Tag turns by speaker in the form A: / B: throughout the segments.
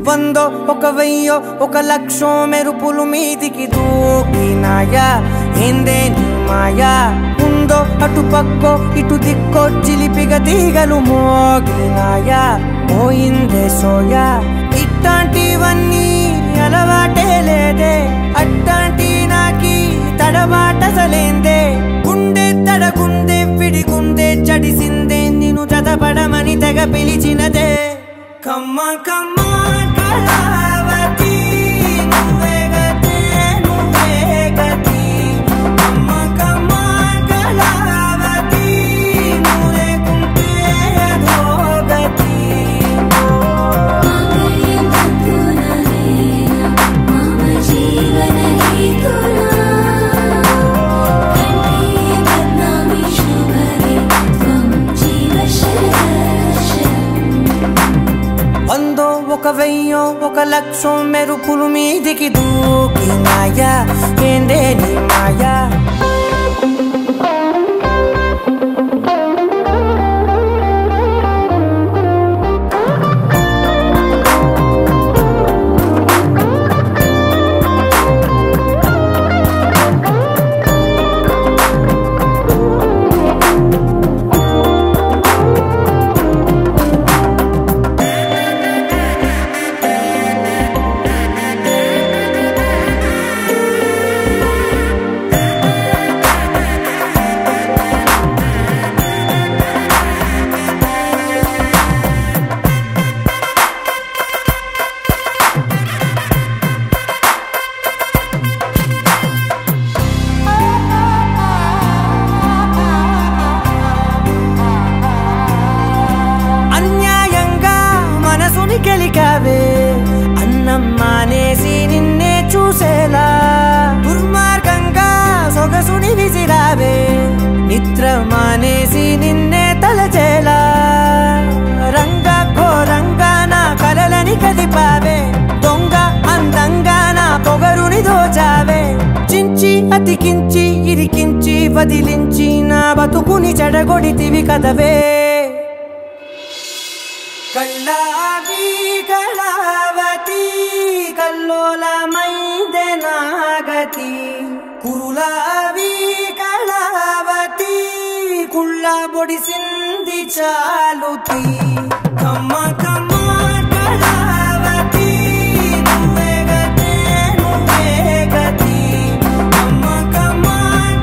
A: వందో ఒక వెయ్యో ఒక లక్షో మెరుపులు మీదికి దూకినాయా ఏందే నీ మాయా ఉందో అటు పక్కో ఇటు దిక్కో చిలిపిగ తీగలు మోగినాయా పోయిందే సోయా ఇట్లాంటివన్నీ అలవాటే లేదే అట్లాంటి నాకి తడబాటసలేందే గుండె తడగుందే విడిగుందే చడిసిందే నిన్ను చదపడమని తెగ పిలిచినదే కమ్మ కమ్మ కళావతి నువ్వే గతే నువ్వే గతి కమ్మ కమ్మ కళావతి నువ్వు లేకుంటే అధోగతి మమ జీవన హేతునా వందో ఒక వెయ్యో ఒక లక్షో మెరుపులు మీదికి దూకినాయా ఏందే నీ మాయా అన్నం మానేసి నిన్నే చూసేలా దుర్మార్గంగా సొగసుని విసిరావే నిద్ర మానేసి నిన్నే తలచేలా రంగా ఘోరంగా నా కలలని కదిపావే దొంగ అందంగా నా పొగరుని దోచావే చించి అతికించి ఇరికించి వదిలించి నా బతుకుని చెడగొడితివి కదవే కళ్ళావి కళావతి కల్లోలమైందే నాగతి కురులావి కళావతి కుళ్ళ బొడిసింది చాలుతి కమ్మ కమ్మ కళావతి నువ్వే గతే నువ్వే గతి కమ్మ కమ్మ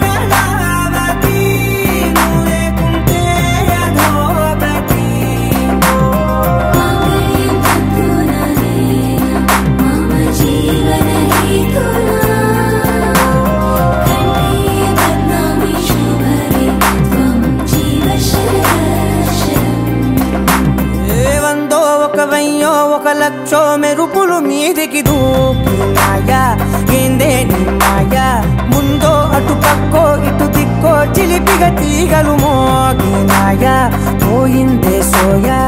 A: కళావతి నువ్వు లేకుంటే అధోగతి జీవన హేతునా వందో ఒక వెయ్యో ఒక లక్షో మెరుపులు మీదికి దూకినాయా ఏందే నీ మాయా ముందో అటు పక్కో ఇటు దిక్కో చిలిపిగ తీగలు మోగినాయా పోయిందే సోయా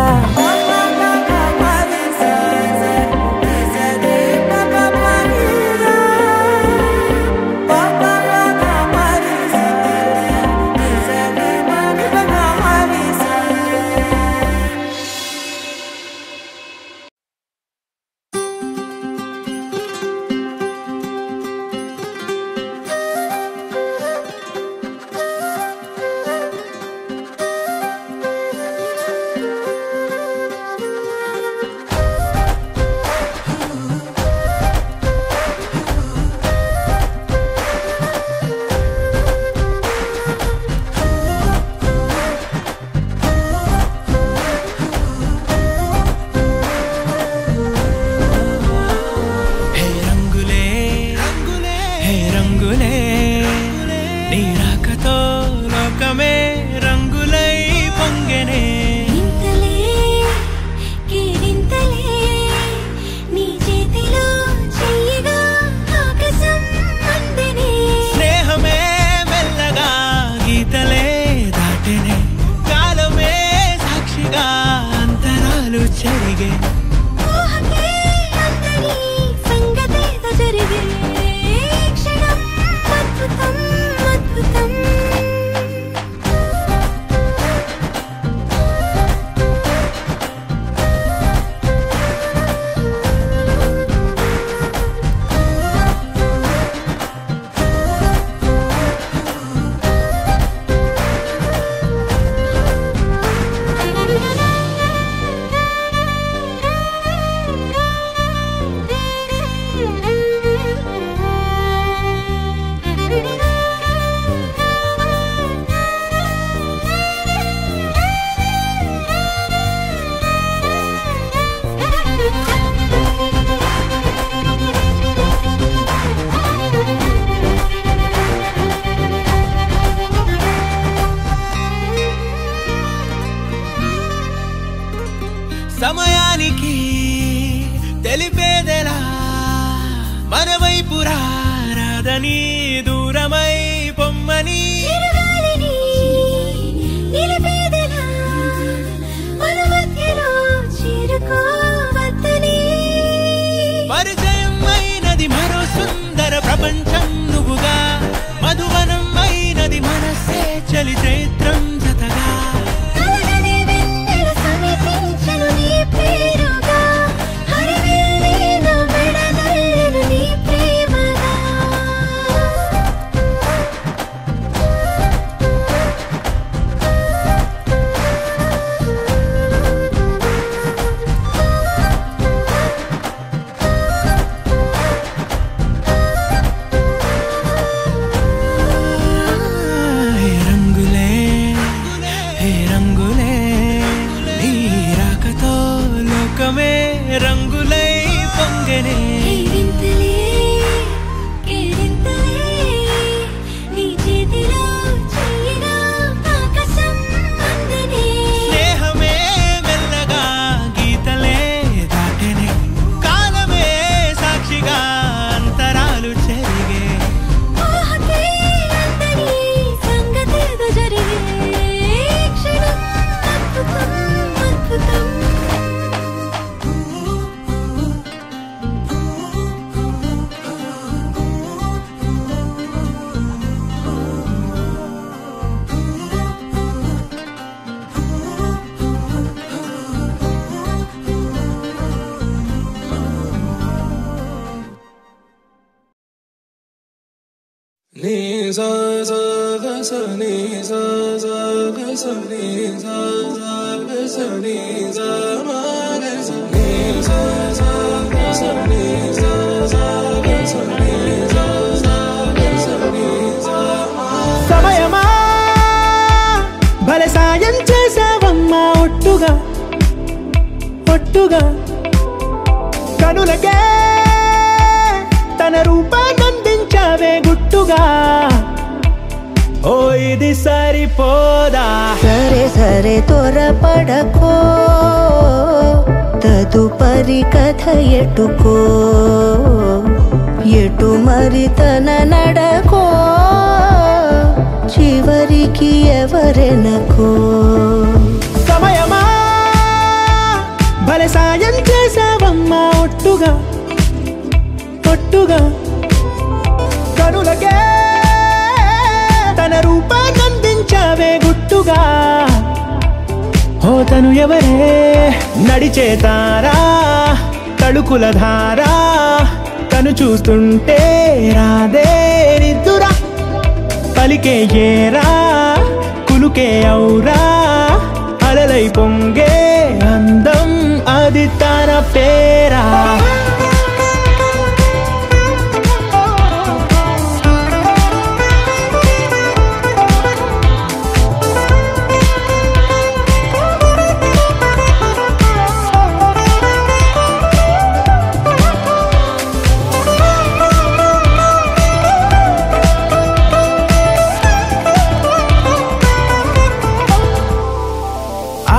A: రమ్మని దూరమై పొమ్మని పరిచయం అయినది మరో సుందర ప్రపంచం నువ్వుగా మధువనం అయినది మనసే చలి చైత్రం జతగా రంగులై పొంగనే స్నేహమే మెల్లగా గీతలే దాటనే కాలమే సాక్షిగా అంతరాలు చెరిగే ni sa sa ga sa ni sa sa ga sa ni sa sa ga sa ni sa ma ga sa ni sa sa ga sa ni sa sa ga sa ni sa sa ga sa ni sa సమయమా భలే సాయం చేసావమ్మా ఒట్టుగా ఒట్టుగా కనులకే తన రూపాన్నందించావే గుట్టుగా ఓ ఇది సరిపోదా
B: సరే సరే త్వరపడకో తదుపరి కథ ఎటుకో ఎటు మరి తన నడకో చివరికి ఎవరెనకో
A: సమయమా భలే సాయం చేసావమ్మా ఒట్టుగా ఒట్టుగా కనులకే తన రూపాన్నందించావే గుట్టుగా ఓ తను ఎవరే నడిచే తారా తడుకుల ధారా తను చూస్తుంటే రాదే నిద్దురా పలికే ఏరా కులుకే ఔరా అలలై పొంగే అందం అది తన పేరా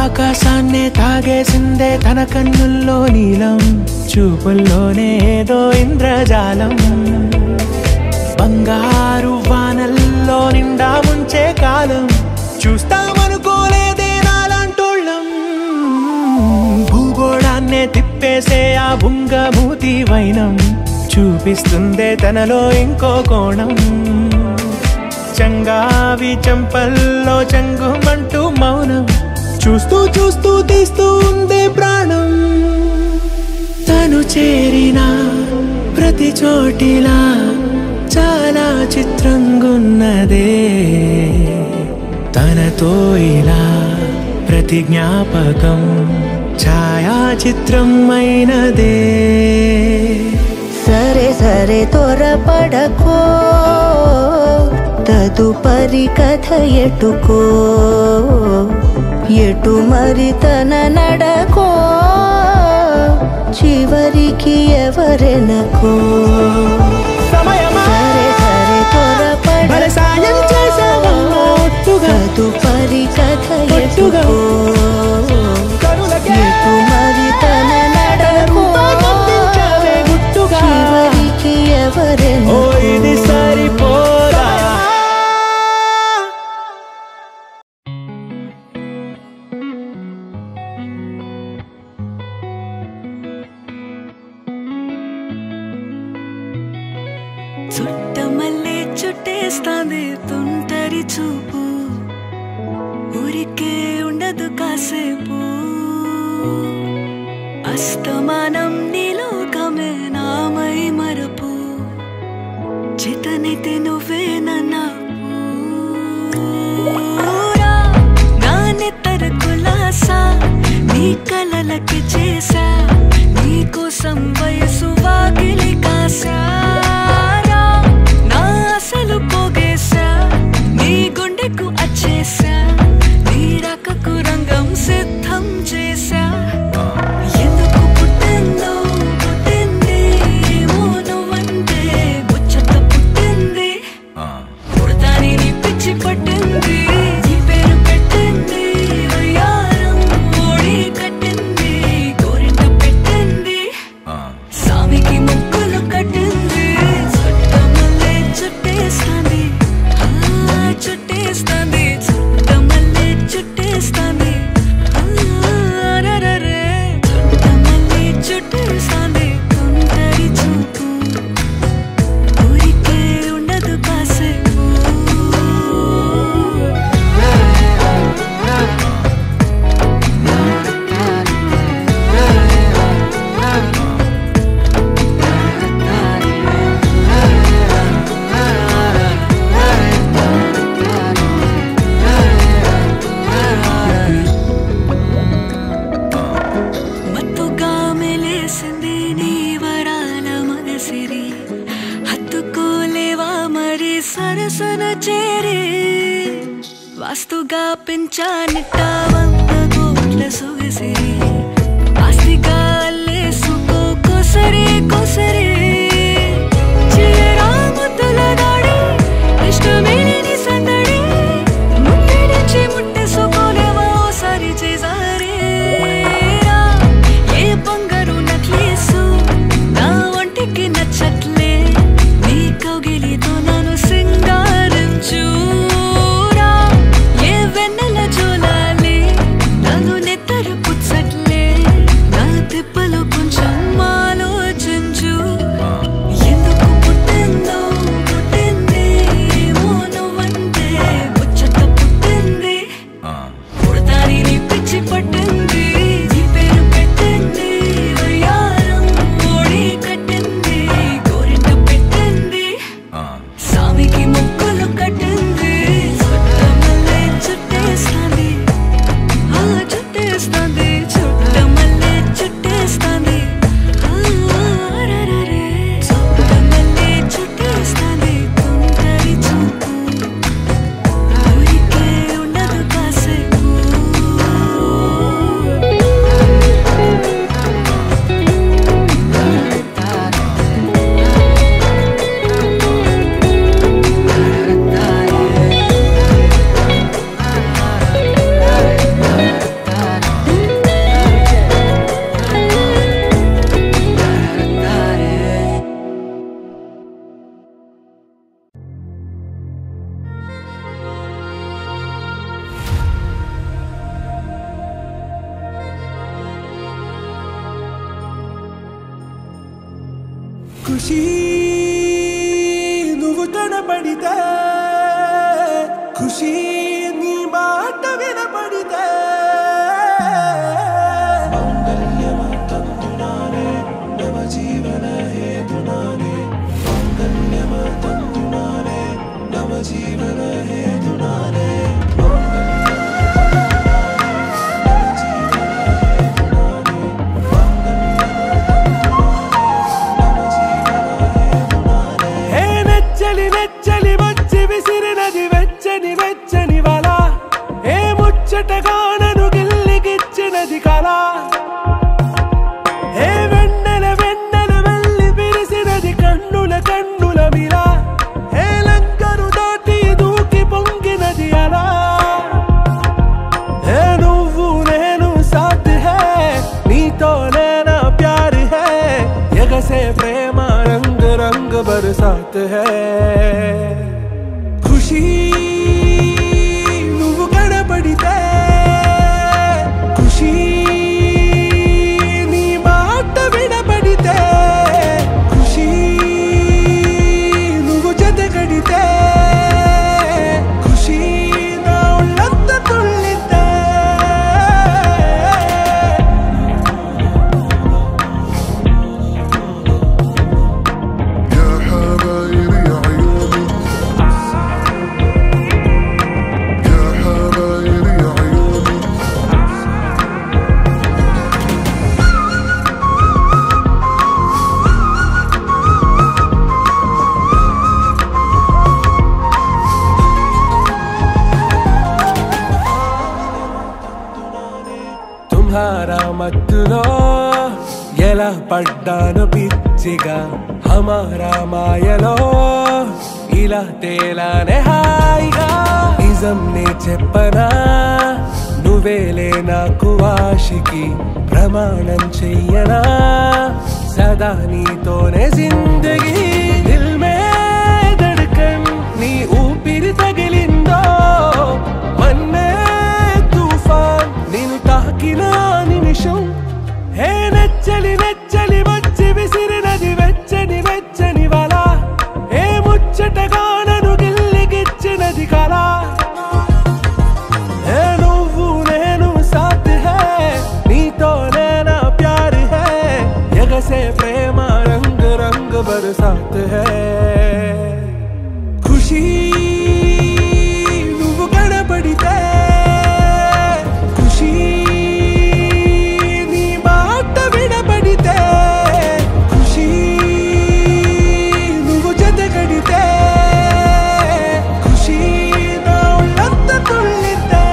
A: ఆకాశాన్నే తాగేసిందే తన కన్నుల్లో నీలం చూపుల్లోనే ఏదో ఇంద్రజాలం బంగారు వానల్లో నిండా ముంచే కాలం చూస్తామనుకోలేదే నాలాంటోళ్ళం భూగోళాన్నే తిప్పేసే ఆ బుంగమూతి వైనం చూపిస్తుందే తనలో ఇంకో కోణం చంగావి చంపల్లో చంగుమంటూ మౌనం చూస్తూ చూస్తూ తీస్తూ ఉందే ప్రాణం తను చేరిన ప్రతి చోటిలా చాలా చిత్రంగున్నదే తనతో ఇలా ప్రతి జ్ఞాపకం ఛాయాచిత్రం అయినదే
B: సరే సరే త్వరపడకో తదుపరి కథ ఎటుకో ఎటు మరి తన నడకో చివరికి ఎవరెనకో సరే సరే త్వరపడకో తదుపరి కథ ఎటుకో ఎటు మరి తన నడకో చివరికి ఎవరెనకో
C: చుట్టమల్లే చుట్టేస్తాంది తుంటరి చూపు ఊరికే ఉండదు కాసేపు అస్తమానం నీలోకమే నామై మరపు చేతనైతే నువ్వే నన్నా నా నెత్తర కులాసా నీ కలలకి చేసా నీ కోసం వయసు వాకిలి కాసా నా అసలు పోగేసా నీ గుండెకు అచ్చేసా నీ రకకు రంగం సిద్ధం చేసా ఎందుకు పుట్టిందో పుట్టింది ఏమో నువ్వంటే ముచ్చట పుట్టింది పుడతాని నీ పిచ్చి పట్టింది నీ పేరు పెట్టింది వయ్యారం ఓడి కట్టింది గోరింట పెట్టింది సామికి ముక్కులు కట్టింది చుట్టమల్లే చుట్టేస్తాంది చుట్టేస్తాంది చుట్టమల్లే చుట్టేస్తాంది రరరే చుట్టమల్లే చుట్టేస్తాంది తుంటరి చూపు ఊరికే ఉండదు కాసేపు మత్తుగా మెలేసింది నీ వరాల మనసిరి హత్తుకోలేవా మరి సరసన చేరి వాస్తుగా పెంచానిట్ట 100 కోట్ల సొగసిరి ఆస్తిగా అల్లేసుకో కోసరి కోసరి చీరా ముద్దుల దాడి ఇష్టమేని సందడి ముట్టడించి ముట్టేసుకోలేవా ఓసారి చేసారి ఏ బంగారు నక్లీసు నా ఒంటికి నచ్చట్లే నీ కౌగిలితో నన్ను సింగారించురా ఏ వెన్నెల జోలాలి నన్ను నెత్తర పుచ్చట్లే నా తిప్పలు కొంచెం ఆలోచించు ఎందుకు పుట్టిందో పుట్టింది ఏమో నువ్వంటే ముచ్చట పుట్టింది పుడతాని నీ పిచ్చి పట్టింది నీ పేరు పెట్టింది వయ్యారం ఓడి కట్టింది గోరింట పెట్టింది సామికి ముక్కులు కట్టింది చుట్టమల్లే చుట్టేస్తాంది చుట్టేస్తాంది చుట్టమల్లే చుట్టేస్తాంది రరరే చుట్టమల్లే చుట్టేస్తాంది తుంటరి చూపు ఊరికే ఉండదు కాసేపు
A: ఖుషీ నువ్వు కనబడితే ఖుషీ నీ మాట వినబడితే మంగళ్యమంతంతునానే నవ జీవన హేతునానే మంగళ్యమంతంతునానే నవ జీవన హేతునానే నెచ్చలి వచ్చి విసిరినది వెచ్చని వెచ్చని వల ఏ ముచ్చటగా నన్ను గిల్లిగిచ్చినది కళ ఏ వెన్నెల వెన్నెల వెళ్ళి విరిసినది కన్నుల కన్నుల మిల ఏ లంకరు దాటి దూకి పొంగినది అలా ఏ నువ్వు నేను సాథ్ హై నీతోనే నా ప్యార్ హై ఎగసే ప్రేమ రంగ్ రంగ్ బరసాత్ హై ఖుషీ నువ్వు కనబడితే ఖుషీ నీ మాట వినబడితే ఖుషీ పడ్డాను పిచ్చిగా హమారా మాయలో ఇలా తేలానే హాయిగా నిజం నే చెప్పనా నువ్వేలే నాకు ఆశికి ప్రమాణం చెయ్యనా సదా నీతోనే జిందగీ దిల్ మే ధడ్కన్ నీ ఊపిరి తగిలిందో మన్నే తుఫాన్ నేను తాకిన నిమిషం హే నెచ్చలి నెచ్చలి వచ్చి విసిరినది వెచ్చని వెచ్చని వల ఏ ముచ్చటగా నన్ను గిల్లిగిచ్చినది కళ నువ్వు నేను సాథ్ హై నీతోనే నా ప్యార్ హై ఎగసే ప్రేమ రంగ్ రంగ్ బరసాత్ హై ఖుషీ నువ్వు కనబడితే ఖుషీ నీ మాట వినబడితే ఖుషీ నువ్వు జతగడితే ఖుషీ నా ఒళ్ళంతా తుళ్ళితే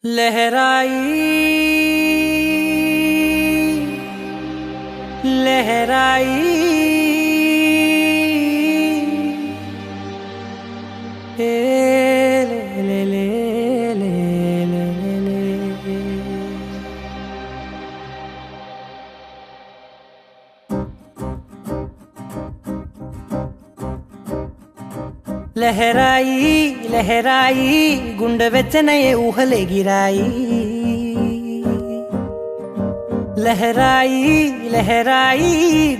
D: लहराई लहराई ले ले ले ले ले ले लहराई लहराई गुंड వెచ్చనయే ఊహలే గిరాయి లహరాయి లహరాయి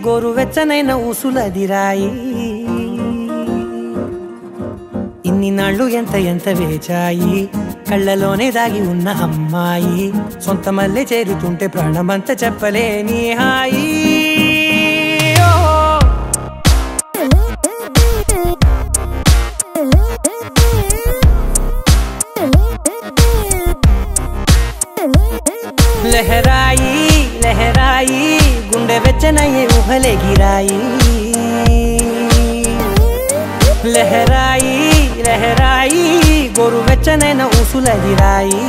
D: గోరు వెచ్చనైన ఊసులదిరాయి ఇన్ని నాళ్ళు ఎంత ఎంత వేచాయి కళ్ళలోనే దాగి ఉన్న అమ్మాయి సొంత మల్లె చేరుతుంటే ప్రాణమంత చెప్పలేని హాయి लहराई लहराई गुंडे వెచ్చనయే ఊహలే గిరాయి లహరాయి లహరాయి గోరు వెచ్చనైన ఊసులదిరాయి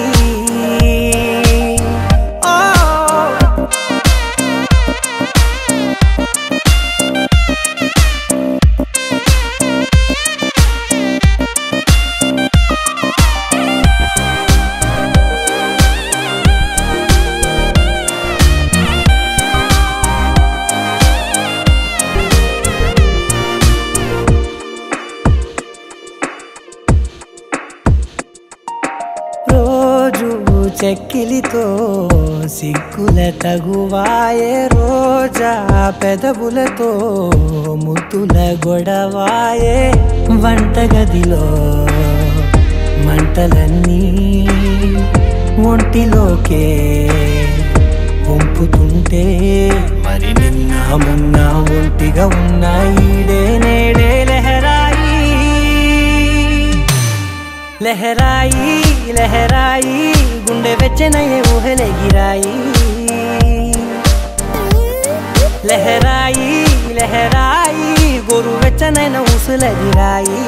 D: చెక్కిలితో సిగ్గుల తగువాయే రోజా పెదవులతో ముద్దుల గొడవాయే వంటగదిలో మంటలన్నీ ఒంటిలోకే వంపుతుంటే మరి నిన్న మొన్న ఒంటిగా ఉన్న ఈడే నేడే లహరాయి లహరాయి లహరాయి గుండె వెచ్చనయే ఊహలే గిరాయి లహరాయి లహరాయి గోరు వెచ్చనైన ఊసులదిరాయి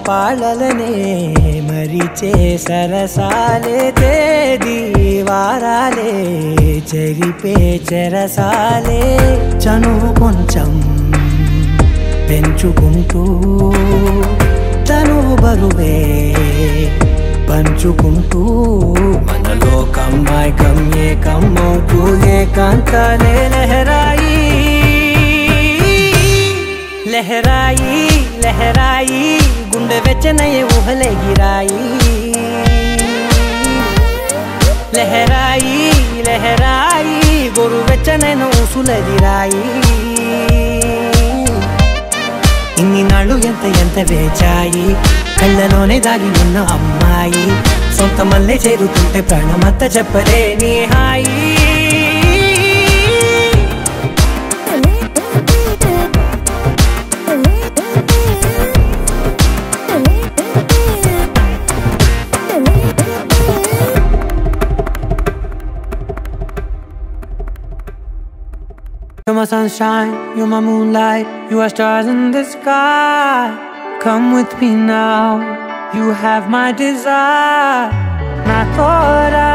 D: పాలలనే మరిచే సరసాలే తేదీ వారాలే చెరిపే చెరసాలే చనువు కొంచెం పెంచుకుంటూ తనువు బరువే పంచుకుంటూ మనలో కమ్మాయికం ఏకమవుతూ ఏకాంతాలే లహరాయి లహరాయి లహరాయి గుండె వెచ్చనయే ఊహలే గిరాయి లహరాయి లహరాయి గోరు వెచ్చనైన ఊసులదిరాయి ఇన్ని నాళ్ళు ఎంత ఎంత వేచాయి కళ్ళలోనే దాగి ఉన్న అమ్మాయి సొంత మళ్ళీ చేరుతుంటే ప్రాణమంతా చెప్పలేని హాయి
E: You're my sunshine, you're my moonlight, you are stars in the sky. Come with me now, you have my desire. Na tora,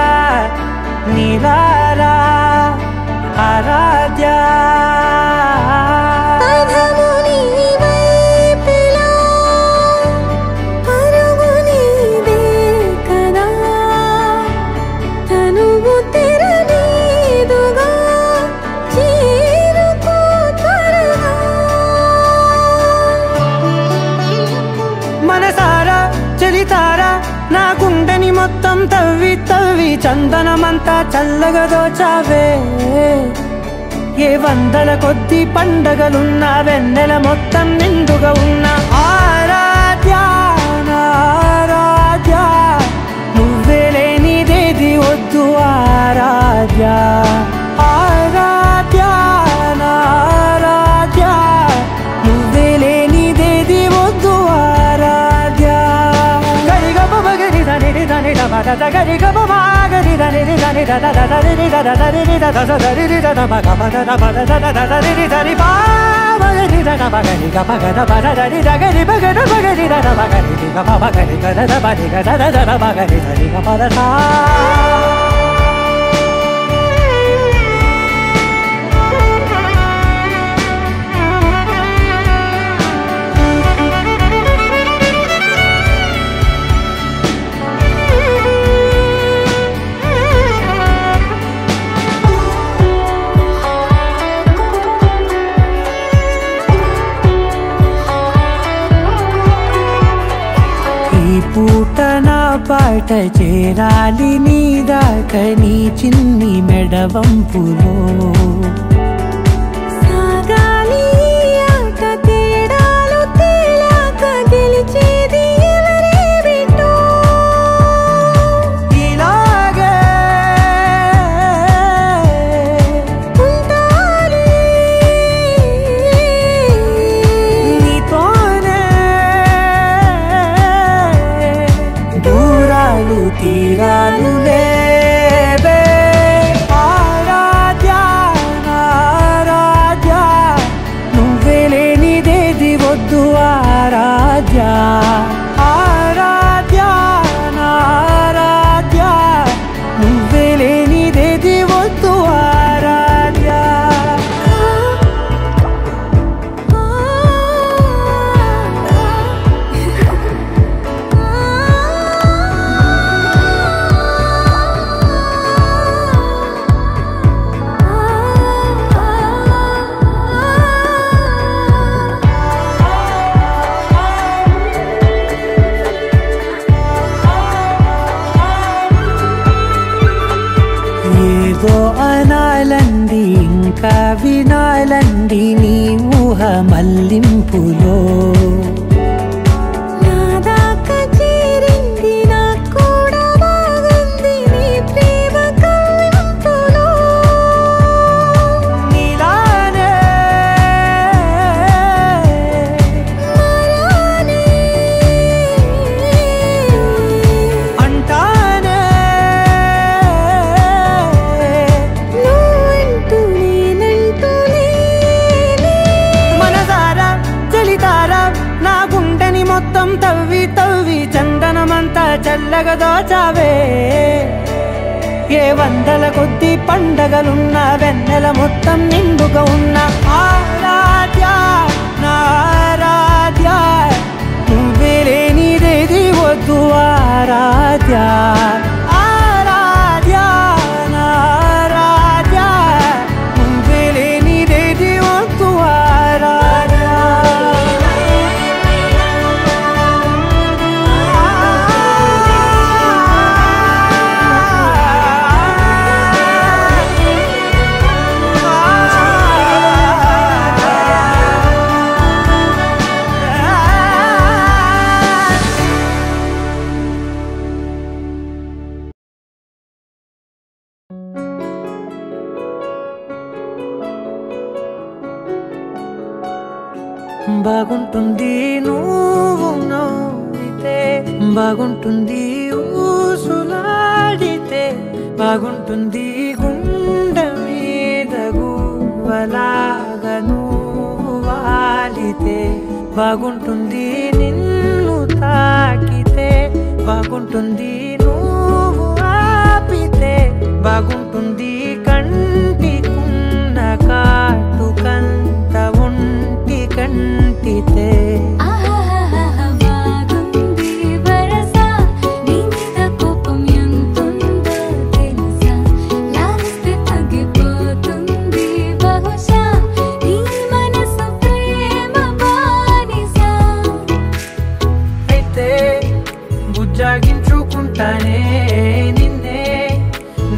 E: nilara, aradhya. నా గుండెని మొత్తం తవ్వి తవ్వి చందనమంతా చల్లగా దోచావే ఏ వందల కొద్ది పండగలున్న వెన్నెల మొత్తం నిండుగా ఉన్న ఆరాధ్య ఆరాధ్య నువ్వే లేనిదేది వద్దు ఆరాధ్య ఆరాధ్య ఆరాధ్య నువ్వే లేనిదేది వద్దు ఆరాధ్య గరి గమ గరి దని దని ద ద ద రి ద ద రి ద ద ద రి ద ద మ గ మ ద ద మ ద ద ద ద రి ద రి పా మ రి ద ద మ గ రి గ మ గ ద మ ద ద రి ద గ రి మ గ ద మ గ రి ద ద మ గ రి గ మ మ గ రి గ ద ద మ రి గ ద ద ద మ గ రి ద రి గ మ ద సా పూట నా పాట చేరాలి నీ దాకా నీ చిన్ని మెడవంపులో
C: సాగాలి ఆట తేడాలు తేలాక గెలిచేది ఎవరే బిడ్డో
E: ఇలాగే
C: ఉంటాలి
E: నీతోనే దూరాలు తీరాలు లేవే ఆరాధ్య ఆరాధ్య నువ్వే లేనిదేది వద్దు ఆరాధ్య ఆరాధ్య ఆరాధ్య నువ్వే లేనిదేది వద్దు ఆరాధ్య ఏదో అనాలండి ఇంకా వినాలండి నీ ఊహ మల్లింపులో
C: నా దాకా చేరింది నాకు కూడా బాగుంది నీ ప్రేమ కవింపులో
E: నీలానే
C: మరానే
E: అంటానే
C: నువ్వంటూ నేనంటూ లేనే
E: మనసారా చలితారా నా గుండెని మొత్తం తవ్వి తవ్వి చందనమంతా చల్లగా దోచావే ఏ వందల కొద్ది పండగలున్న వెన్నెల మొత్తం నిండుగా ఉన్న ఆరాధ్య నా ఆరాధ్య నువ్వే లేనిదేది వద్దు ఆరాధ్య ఆరాధ్య నా ఆరాధ్య నువ్వే లేనిదేది వద్దు ఆరాధ్య
D: బాగుంటుంది నువ్వు నవ్వితే, బాగుంటుంది ఊసులాడితే, బాగుంటుంది గుండె మీద గువ్వలాగా నువ్వు వాలితే, బాగుంటుంది నిన్ను తాకితే, బాగుంటుంది నువ్వు ఆపితే, బాగుంటుంది కంటికున్న కాటుకంత ఒంటి కంటితే. బుజ్జాగించుకుంటానే నిన్నే,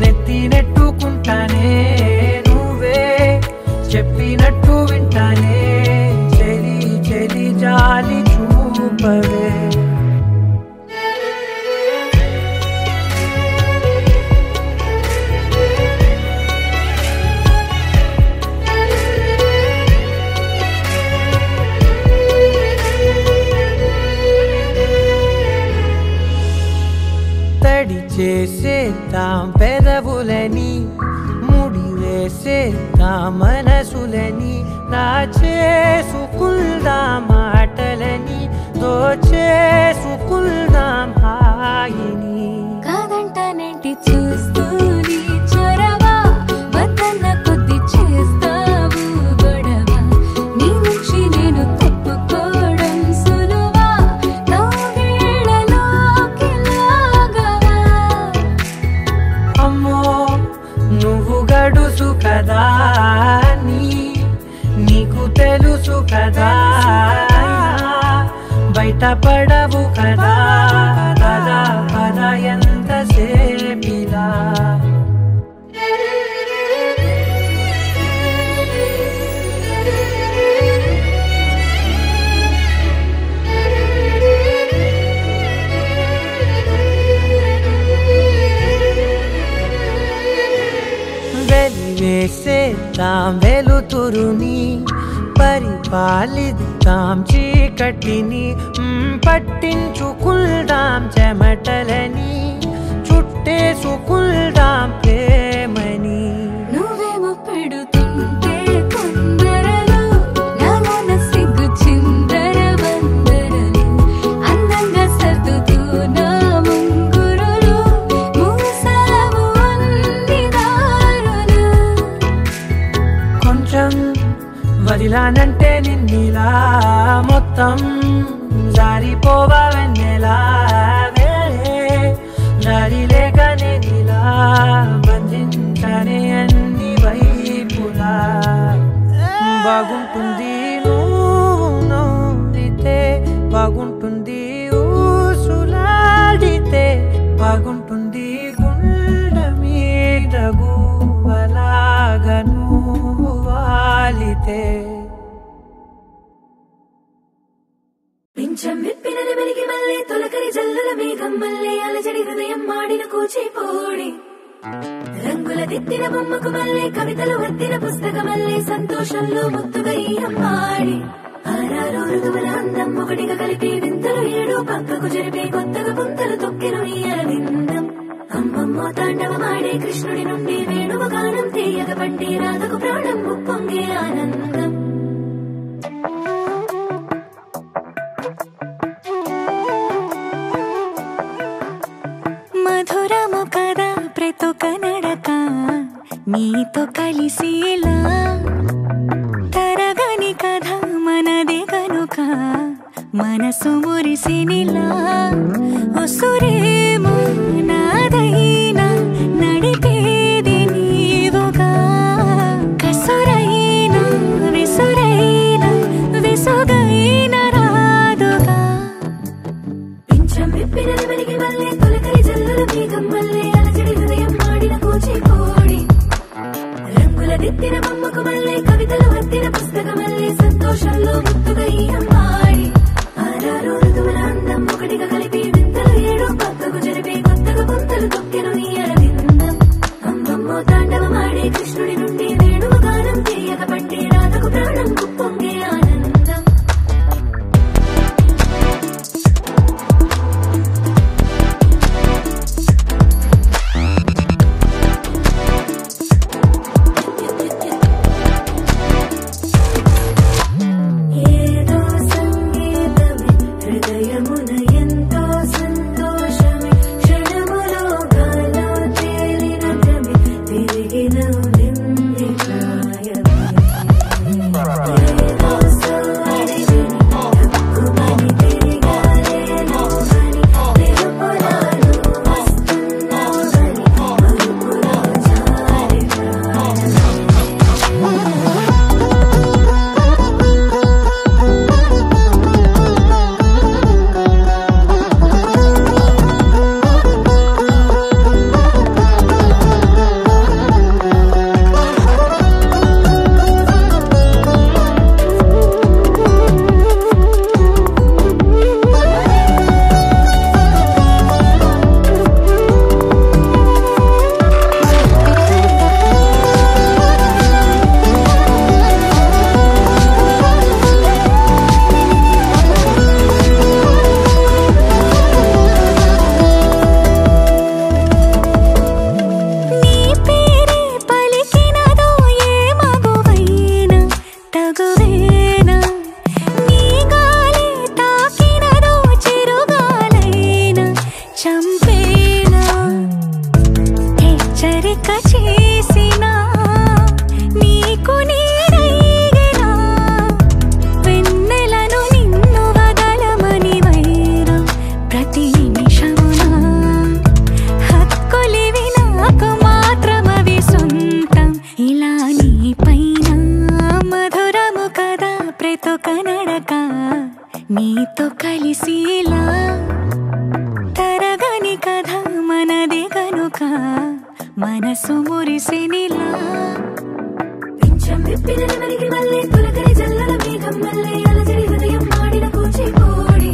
D: నెత్తి నెట్టుకుంటానే, నువ్వే చెప్పినట్టు వింటానే, చెలి చెలి జాలి చూపవే. తడి చేసేద్దాం పెదవులని, ముడి వేసేద్దాం మనసులని, నా చేసుకుందాం మాటలని, దోచేసుకుందాం హాయిని.
C: కాదంటానేంటి చూస్తూని చొరవ, వద్దన్న కొద్ది చేస్తావు గొడవ, నీ నుంచి నేను తప్పుకోవడం సులువా, నవ్వేళ్ళలోకి లాగవా.
D: అమ్మో నువ్వు గడుసు కదా, నీకు తెలుసు కదా, బయట పడవు కదా, పద పద ఎంతసేపిలా. వెలివేసేద్దాం వెలుతురుని, పరిపాలిద్దాం చీకటిని, పట్టించుకుందాం చెమటలని, చుట్టేసుకుందాం ప్రేమని.
C: నువ్వేమో పెడుతుంటే కొందరలు, నాలోన సిగ్గు చిందర వందరలు, అందంగా సర్దుతూ నా ముంగురులు, మూసావు అన్ని దారులు.
D: కొంచెం వదిలానంటే నిన్నిలా, మొత్తం జారిపోవా వెన్నెలా, దారి లేక నేనిలా బంధించనే అన్ని వైపులా. బాగుంటుంది నువ్వు నవ్వితే, బాగుంటుంది ఊసులాడితే, బాగుంటుంది గుండె మీద గువ్వలాగా నువ్వు వాలితే.
C: పింఛం విప్పిన నెమలికి మళ్ళీ తొలకరి జల్లుల మేఘం మళ్ళీ అలజడి హృదయం మాడిన కూచిపూడి, రంగుల దిద్దిన బొమ్మకు మళ్ళీ కవితలు వద్దిన పుస్తక మళ్ళీ సంతోషంలో ముత్తుగా ఈ అమ్మాడి. ఆరారు ఋతువుల అందం ఒకటిగా కలిపి వింతలు ఏడు పక్కకు జరిపే కొత్తగా పుంతలు తొక్కెను ఈ అరవిందం. అమ్మమ్మో తాండవమాడే కృష్ణుడి నుండి వేణువ గానం తీయక పట్టి రాధకు ప్రాణం ఉప్పొంగే ఆనందం. మధురము కదా ప్రతొక నడక, నీతో కలిసేలా, తరగని కథ మనదే కనుక, మనసు మురిసినిలా. ఒసురేమో నాదైనా నడిపేది నీవుగా, కసురైనా విసురైనా విసుగైన రాదుగా. పింఛం విప్పిన నెమలికి మళ్ళీ తొలకరి జల్లుల మేఘం మళ్ళీ అలజడి హృదయం మాడిన కూచిపూడి, రంగుల దిద్దిన బొమ్మకు మళ్ళీ కవితలు వద్దిన పుస్తక మళ్ళీ సంతోషంలో ముత్తుగా ఈ అమ్మాడి. ఆరారు ఋతువుల అందం ఒకటిగా కలిపి వింతలు ఏడు పక్కకు జరిపే కొత్తగా పుంతలు తొక్కెను ఈ అరవిందం. అమ్మమ్మో తాండవమాడే కృష్ణుడి నుండి వేణువ గానం తీయక పట్టి రాధకు ప్రాణం ఉప్పొంగే ఆనందం. ఒక నడక నీతో కలిసిలా తరగని కథ మనది కనుక మనసు మురిసెనిలా పింఛం విప్పిన నెమలికి మళ్ళీ తొలకరి జల్లుల మేఘం మళ్ళీ అలజడి హృదయం మాడిన కూచిపూడి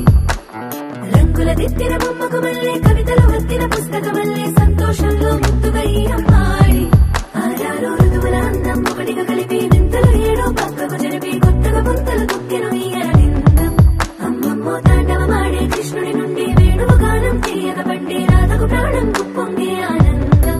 C: రంగుల దిద్దిన బొమ్మకు మళ్ళీ కవితలు వత్తిన పుస్తకం మళ్ళీ సంతోషంలో ముద్దుగా ఈరమ్మాడి ఆరారు ఋతువుల అందం ఒకటిగా కలిపి వింతలు ఏడో పక్కకు జరిపి కొత్తగా పుంతలు తొక్కెను ఈ అరవిందం అమ్మమ్మో తాండవమాడే కృష్ణుడి నుండి వేణువు గానం తీయగ పండి రాధకు ప్రాణం పొంగే ఆనందం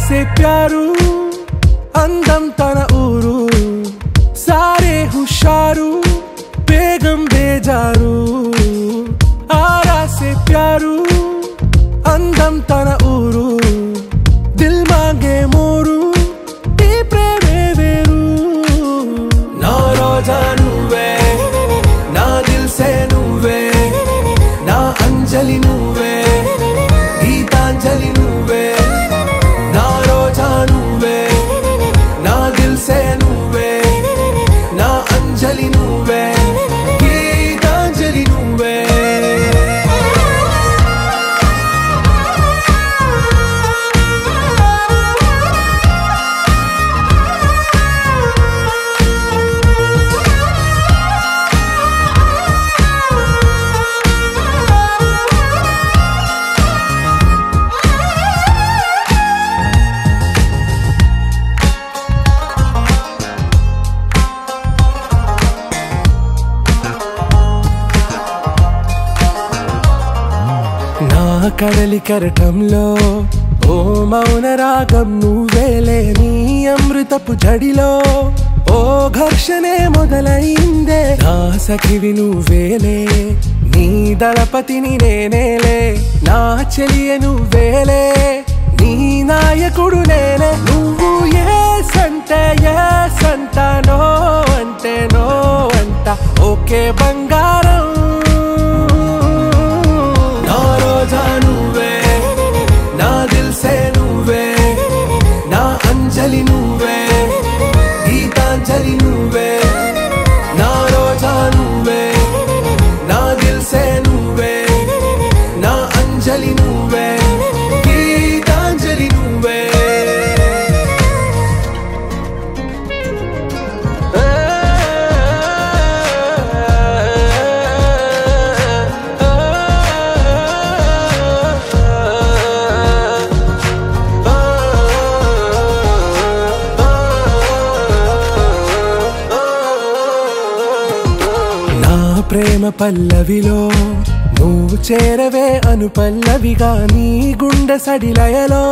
A: से प्यारू अंदम तन ऊरू सारे हुशारू बेगम बेजारू आरा से प्यारू अंदम तन ऊरू दिल मांगे मोरू टी प्रेमे वेरू ना रोजा नुवे ना दिल से नुवे ना अंजलि नुवे गीतांजलि नुवे ना रोजा नुवे ना दिल से नुवे ना अंजलि नुवे गीतांजलि नुवे కడలి కరటంలో ఓ మౌన రాగం నువ్వేలే నీ అమృతపు జడిలో ఓ ఘర్షణే మొదలైందే నా సఖివి నువ్వేలే నీ దళపతిని నేనేలే నా చెలియ నువ్వేలే నీ నాయకుడు నేనే నువ్వు ఏ సంట నో అంటే నో అంట ఓకే బంగారం नुवे ना दिल से नुवे ना अंजलि नुवे गीतांजलि नुवे ना रोजा नुवे ना दिल से नुवे ना अंजलि नुवे गीतांजलि नुवे ప్రేమ పల్లవిలో నువ్వు చేరవే అను పల్లవిగా నీ గుండె సడిలయలో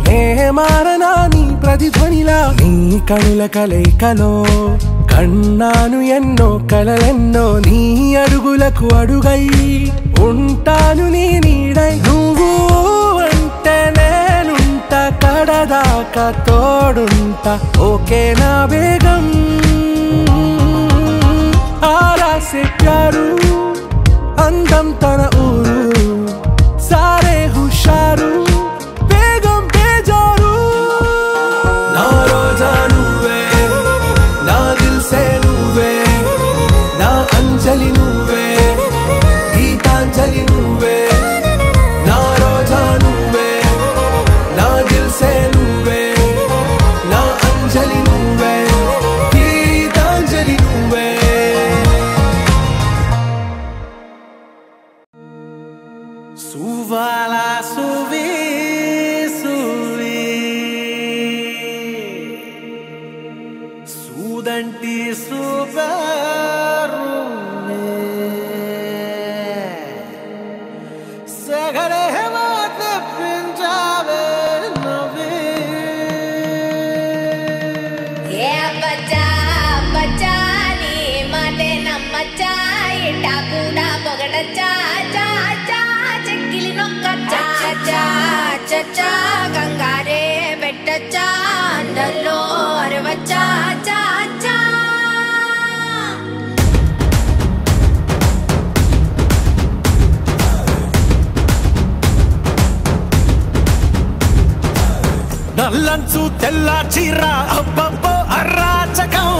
A: నే మారనా నీ ప్రతిధ్వనిలా నీ కనుల కలయికలో కన్నాను ఎన్నో కలలెన్నో నీ అడుగులకు అడుగై ఉంటాను నీ నీడై నువ్వు అంటే నేనుంట కడదాకా తోడుంటా ఓకే నా బేగం आरा से प्यारू अंदम तन ऊरू सारे हुशारू बेगम बेजारू ना रोजा नुवे ना दिल से नुवे ना अंजलि नुवे गीतांजलि नुवे ना रोजा नुवे ना दिल से नुवे ना अंजलि नुवे गीतांजलि नुवे
F: నల్లంచు తెల్ల చీర అబ్బబ్బో అరాచకం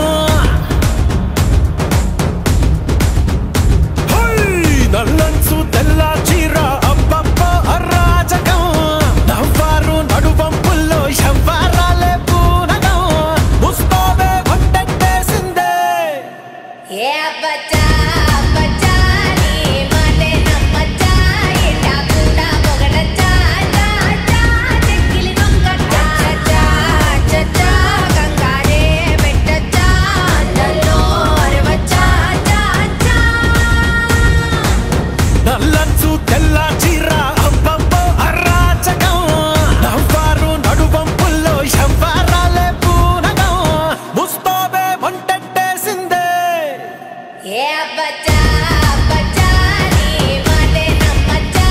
F: నల్లంచు తెల్ల చీర అబ్బబ్బో అరాచకం నవ్వారు నడువంపుల్లో ఎవ్వరాలే పూనగం ముస్తాబే వంటేసిందే
C: ఏ బచ్చా బచ్చా నీ మాటే నమ్మచ్చా ఇట్టా కూడా పొగడచ్చా చా చా చెక్కిలి నొక్కచ్చా చా చా గంగారే పెట్టచ్చా నల్లో అరవచ్చా చా చా
F: నల్లంచు తెల్ల చీర అబ్బబ్బో అరాచకం నవ్వారు నడువంపుల్లో ఎవ్వరాలే పూనగం ముస్తాబే వంటేసిందే
C: ఏ బచ్చా బచ్చా నీ మాటే నమ్మచ్చా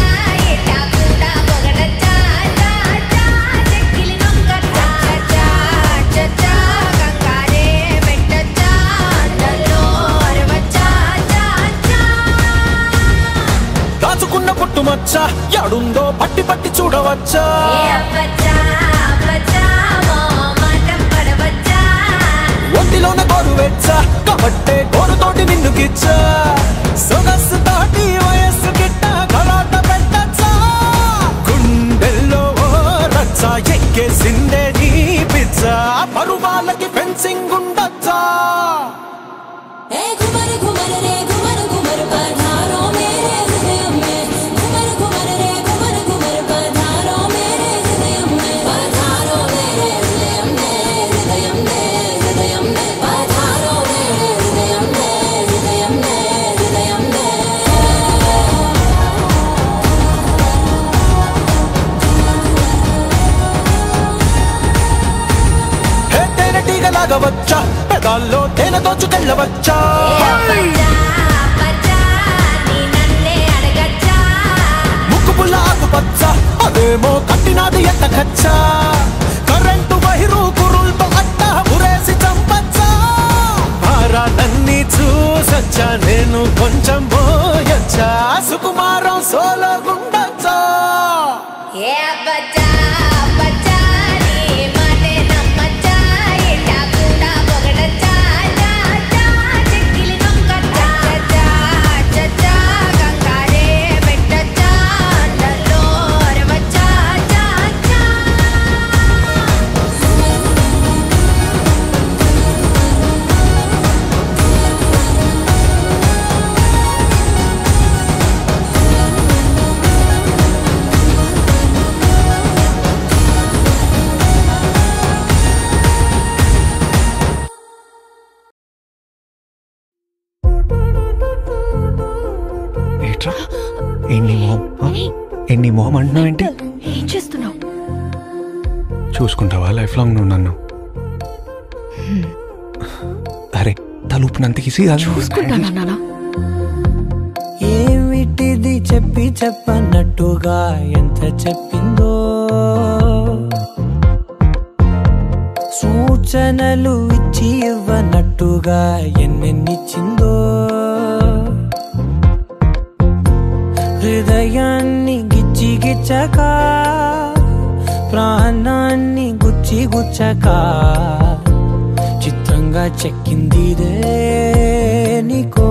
C: ఇట్టా కూడా పొగడచ్చా చా చా చెక్కిలి నొక్కచ్చా చా చా గంగారే పెట్టచ్చా నల్లో అరవచ్చా చా చా
F: దాచుకున్న పుట్టుమచ్చ యాడుందో పట్టి పట్టి చూడవచ్చా
C: ఏ బచ్చా బచ్చా మాటం పడవచ్చా
F: ఒంటిలోన గోరు వెచ్చ కాబట్టే గోరుతోటి నిన్ను గిచ్చా సొగసు తోటి వయస్సు గిట్ట కలాట పెట్టచ్చా గుండెల్లో ఓ రచ్చ ఎక్కేసిందే నీ పిచ్చ పరువాలకి ఫెన్సింగ్ ఉండొచ్చా
C: ఏ घुमर घुमर रे घुमर घुमर पधारो मेरे हृदय में घुमर घुमर रे घुमर घुमर पधारो मेरे हृदय में पधारो मेरे हृदय में हृदय में हृदय में पधारो मेरे हृदय में हृदय में हृदय में
F: హే తేనెటీగలాగా వచ్చా పెదాల్లో తేనె దోచుకెళ్ళవచ్చా
C: బచ్చా బచ్చా నీ నన్నే అడగచ్చా
F: ముక్కు పుల్ల ఆకుపచ్చ అదేమో కట్టినాది ఎత్తకచ్చా కరెంటు వైరు కురుల్తో అట్ట ఉరేసి చంపచ్చా భారాలన్నీ చూసొచ్చా నేను కొంచెం మోయొచ్చా సుకుమారం సోలోగుండొచ్చా
C: ఏ బచ్చా బచ్చా నీ మాటే నమ్మచ్చా ఇట్టా కూడా పొగడచ్చా చా చా చెక్కిలి నొక్కచ్చా చా చా గంగారే పెట్టచ్చా నల్లో అరవచ్చా చా చా
G: ఏట్రా ఎన్ని మొహం అంటున్నావు ఏంటి
H: ఏం చేస్తున్నావు?
G: చూసుకుంటావా లైఫ్ లాంగ్ నువ్వు నన్ను అరే తలుపునంతకిసి
H: చూసుకుంటానా నాన్న?
D: ఏమిటిది చెప్పి చెప్పన్నట్టుగా ఎంత చెప్పిందో సూచనలు ఇచ్చి ఇవ్వనట్టుగా ఎన్నెన్నిచ్చిందో హృదయాన్ని గిచ్చి గిచ్చక ప్రాణాన్ని గుచ్చి గుచ్చక చిత్రంగా చెక్కిందిదే నీకో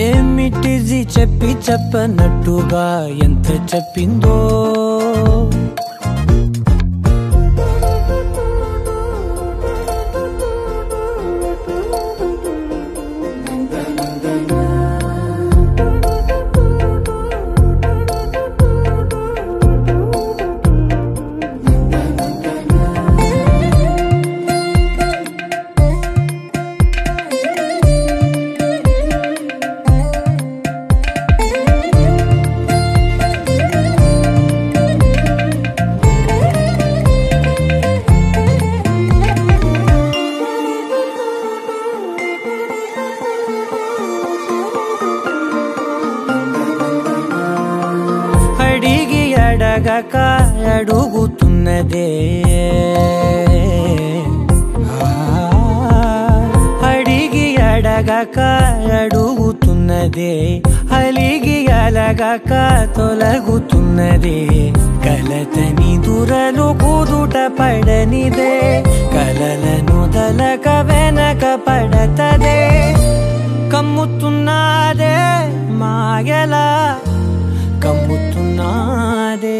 D: ఏమిటిది చెప్పి చెప్పనట్టుగా ఎంత చెప్పిందో అడగక అడుగుతున్నదే అడిగి అడగక అడుగుతున్నదే అలిగి అలగక తొలగుతున్నదే కలతని దురలు కుదుట పడనిదే కలలను దలక వెనక పడతదే కమ్ముతున్నదే మాయలా కమ్ముతున్నదే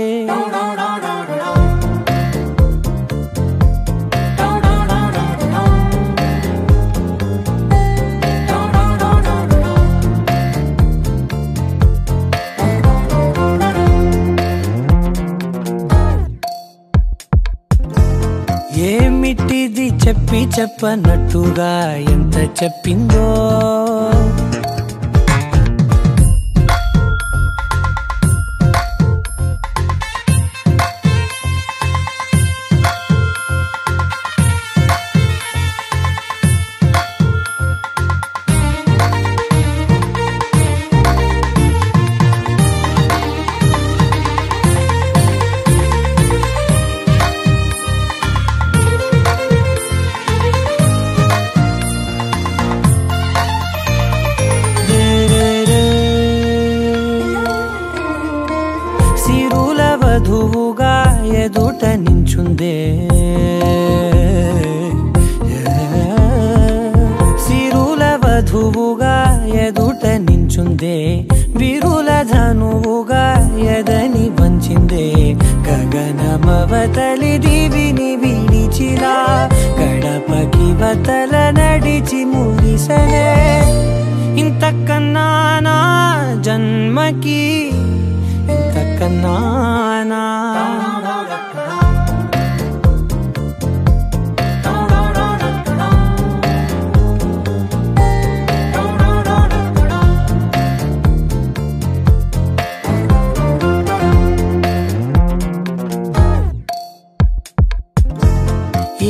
D: ఏమిటిది చెప్పి చెప్పనట్టుగా ఎంత చెప్పిందో వధువుగా ఎదుట నించుందే సిరుల వధువుగా ఎదుట నించుందే విరుల ధనువుగా ఎదని వంచిందే గగనమవతలి దివిని విడిచిలా గడపకి వతల నడిచి ముగిసనే ఇంతకన్నా నా జన్మకి ఇంతకన్నానా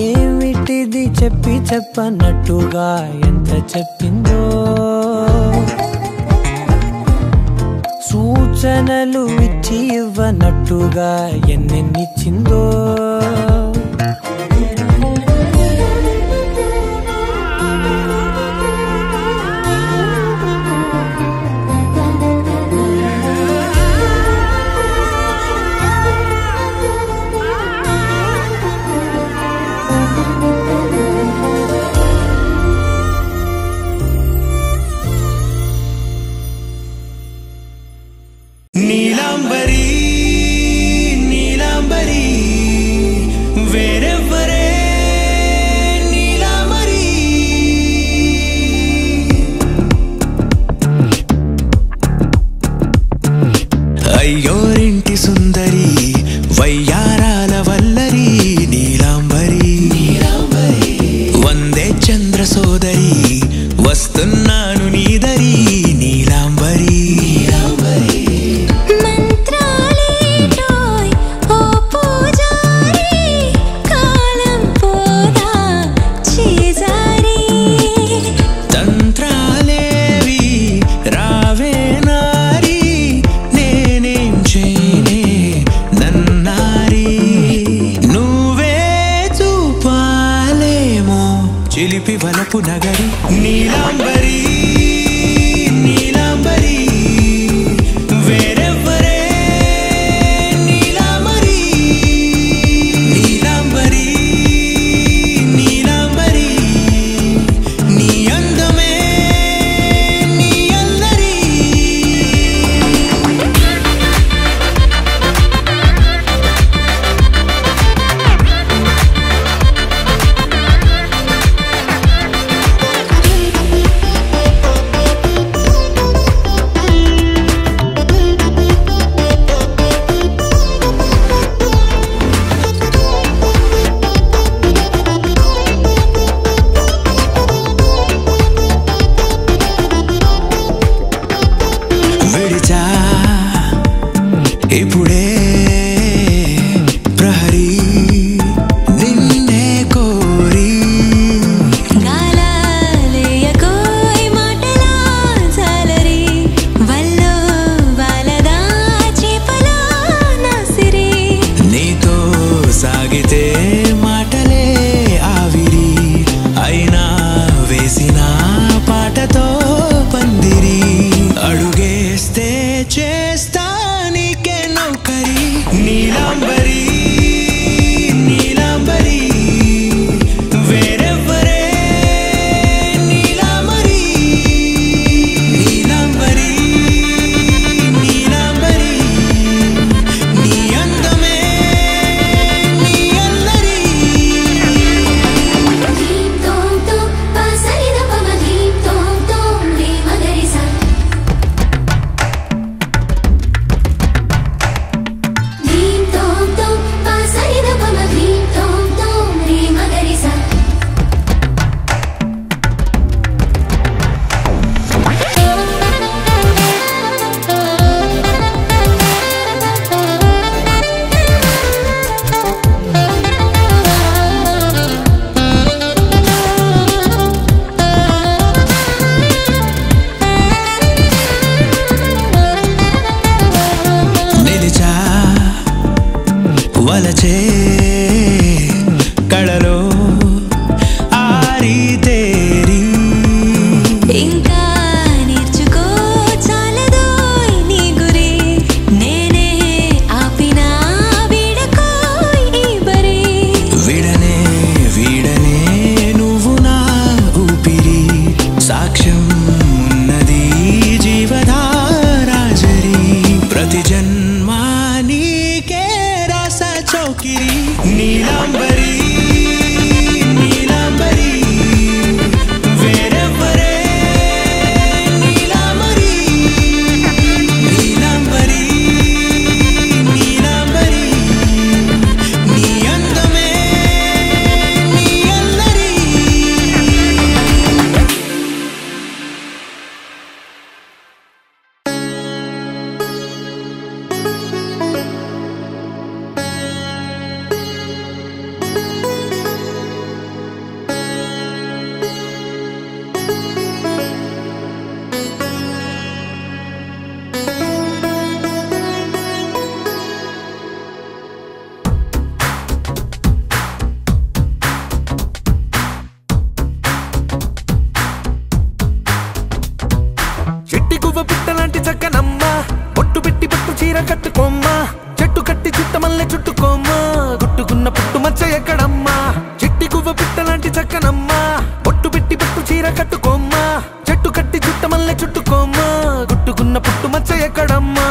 D: ఏమిటిది చెప్పి చెప్పనట్టుగా ఎంత చెప్పిందో సూచనలు ఇచ్చి ఇవ్వనట్టుగా ఎన్నెన్నిచ్చిందో
A: నీలాంబరి నీలాంబరి వేరెవ్వరే నీలాంబరి అయ్యోరింటి సుందరి వయ్యారాల వల్లరి నీలాంబరి వందే చంద్ర సోదరి వస్తున్నాను నీదరి నీలాంబరి చిలిపి వలపు నగరి నీలాంబరి నీలాంబరి వేరెవ్వరే నీలాంబరి నీలాంబరి నీలాంబరి నీ అందమే నీ అల్లరి ఇప్పుడే ప్రహరీ నిన్నే కోరి
C: గాలాలేయకోయ్ మాటలా జాలరి వల్లో వాలదా చేపలా నాసిరి
F: పిట్టలాంటి చక్కనమ్మ బొట్టు పెట్టి పట్టు చీర కట్టుకోమ్మా చెట్టు కట్టి చుట్టమల్లె చుట్టుకోమ్మా గుట్టుకున్న పుట్టు మచ్చ ఎక్కడమ్మా చిట్టి గువ్వ పిట్టలాంటి చక్కనమ్మ బొట్టు పెట్టి పట్టు చీర కట్టుకోమ్మా చెట్టు కట్టి చుట్టమల్లె చుట్టుకోమ్మా గుట్టుకున్న పుట్టు మచ్చ ఎక్కడమ్మా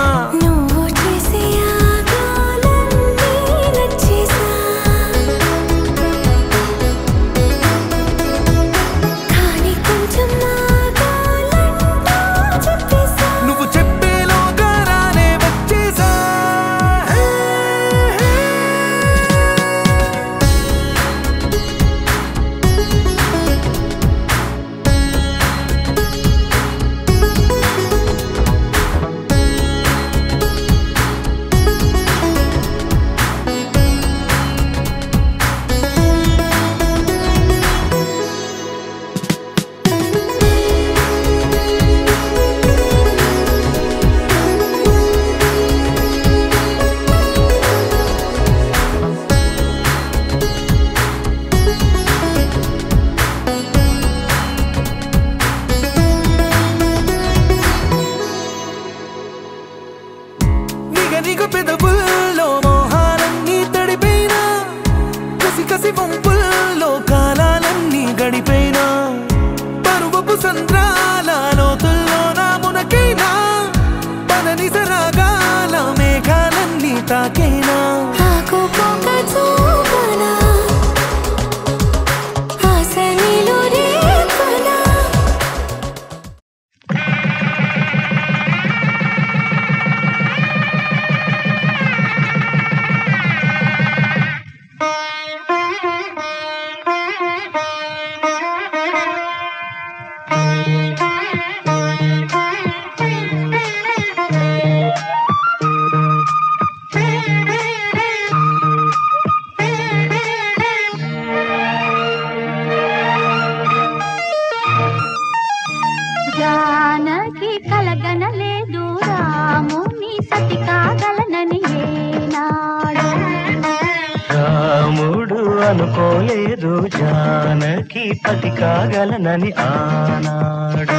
I: అనుకోలేదు జానకి పతి కాగలనని ఆనాడు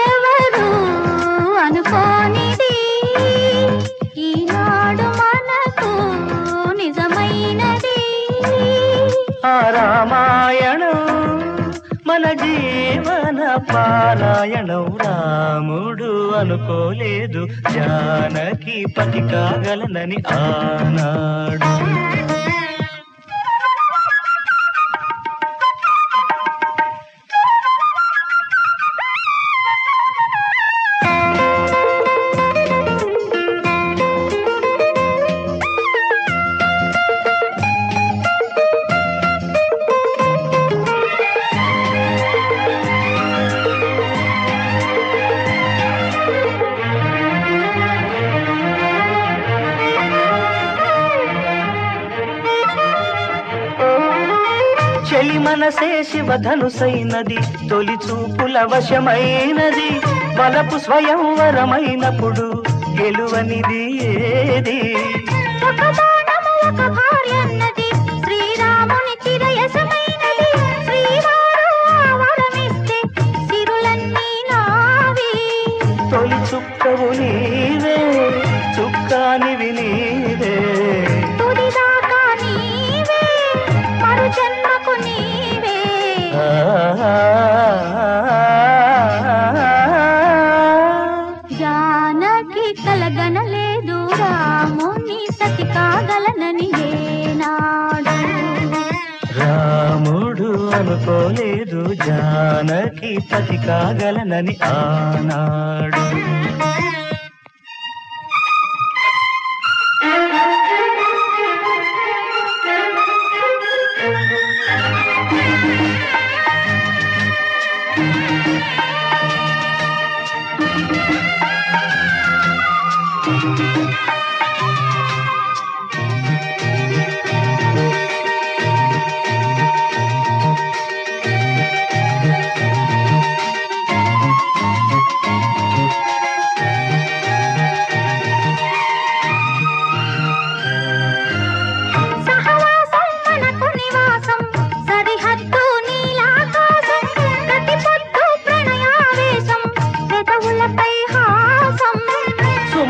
C: ఎవరు అనుకోనిది ఈనాడు మనకు నిజమైనది
I: ఆ రామాయణం మన జీవన పారాయణం రాముడు అనుకోలేదు జానకి పతి కాగలనని ఆనాడు చెలి మనసే శివధనుసైనది తొలి చూపుల వశమైనది వలపు స్వయంవరమైనప్పుడు గెలువనిది ఏది
C: ఒక బాణము ఒక భార్యన్నది శ్రీరాముని చిరయసమైనది శ్రీవారు వరమిస్తే సిరులన్నీ నావి
I: తొలి చుక్కవు నీవే చుక్కానివి నీవే
C: తుదిదాకా నీవే మరు జన్మకు నీవే జానకి కలగనలేదు రాముని సతి కాగలనని ఏనాడు
I: రాముడు అనుకోలేదు జానకి పతి కాగలనని ఆనాడు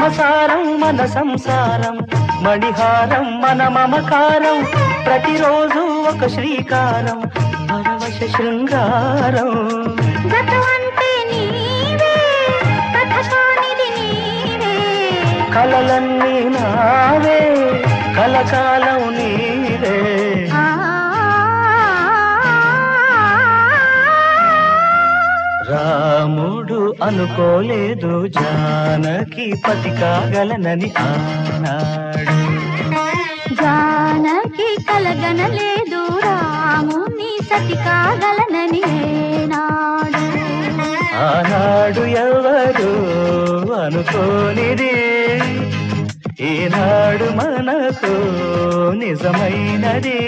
I: ప్రేమసారం మన సంసారం, మణిహారం మన మమకారం, ప్రతిరోజు ఒక శ్రీకారం, పరవశ శృంగారం. కలలన్నీ నావే, కలకాలం నీవే. రాముడు అనుకోలేదు జానకి పతి కాగలనని ఆనాడు,
C: జానకి కలగనలేదు రాముని సతి కాగలనని ఏనాడు.
I: ఆనాడు ఎవరు అనుకోనిది, ఈనాడు మనకు నిజమైనది.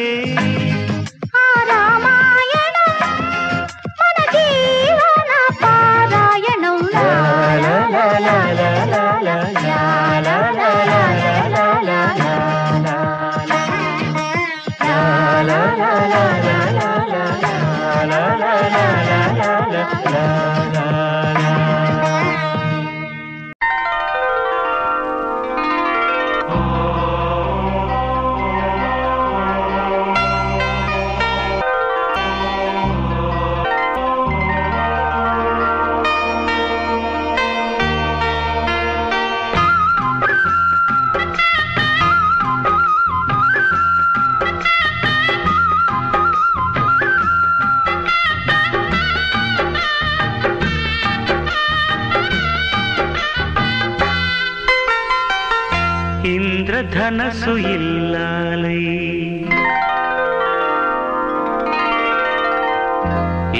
I: ఇంద్రధనసు ఇల్లాలై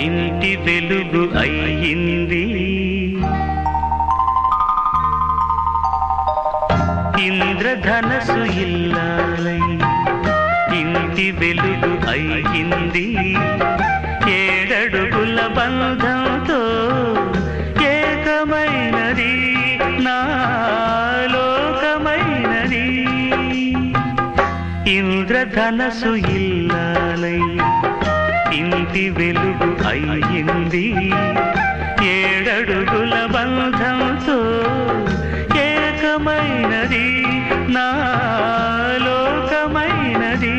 I: ఇంటి వెలుగు అయ్యింది, ఇంద్రధనసు ఇల్లాలై ఇంటి వెలుగు అయ్యింది. 7 అడుగుల బంధంతో ఏకమైనది నా లోకమైనది. ఇంద్రధనసు ఇల్లాలై ఇంటి వెలుగు అయ్యింది, 7 అడుగుల బంధంతో ఏకమైనది నా లోకమైనది.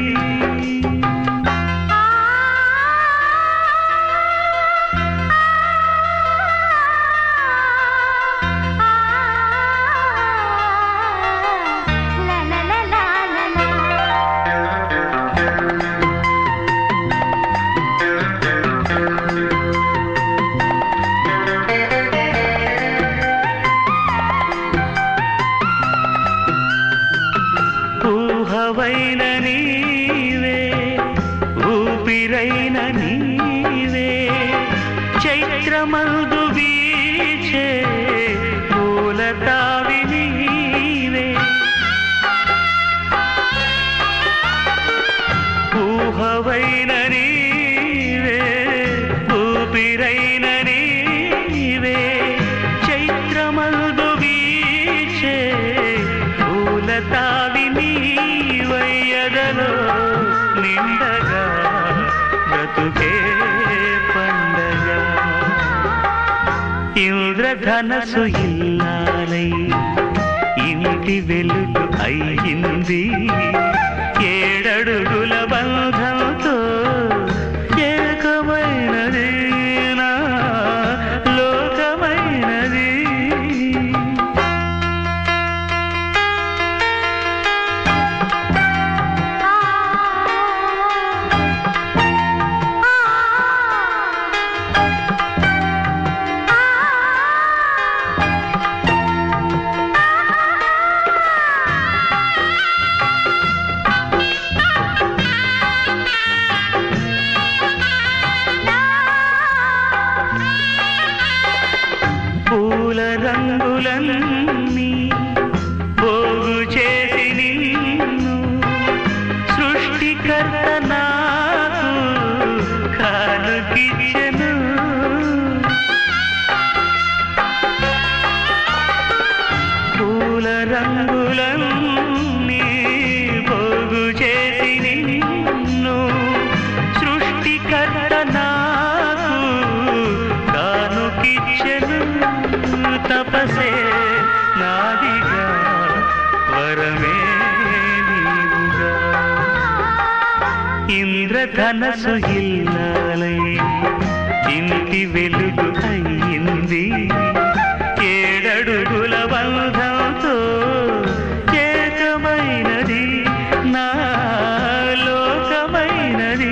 I: ఊహవైన నీవే, ఊపిరైన నీవే, చైత్రమందు వీచే పూలతావి నీవే. ఊహవైన నీవే, ఊపిరైన నీవే, చైత్రమందు వీచే పూలతావి నీవయ్యదలో నిండగా బ్రతుకే పండగ. ఇంద్రధనసు ఇల్లాలై ఇంటి వెలుగు అయ్యింది, 7 అడుగుల బంధంతో ఏకమైనది నా లోకమైనది. పూల రంగులన్నీ పోగు చేసి నిన్ను సృష్టికర్త నాకు కానుకిచ్చెను. పూల రంగులన్నీ పోగు చేసి నిన్ను సృష్టికర్త నాకు కానుకిచ్చెను. తపసే నాదిగా కనసు ఇల్లాలై ఇంటి వెలుగు అయ్యింది 7 అడుగుల బంధంతో ఏకమైనది నా లోకమైనది.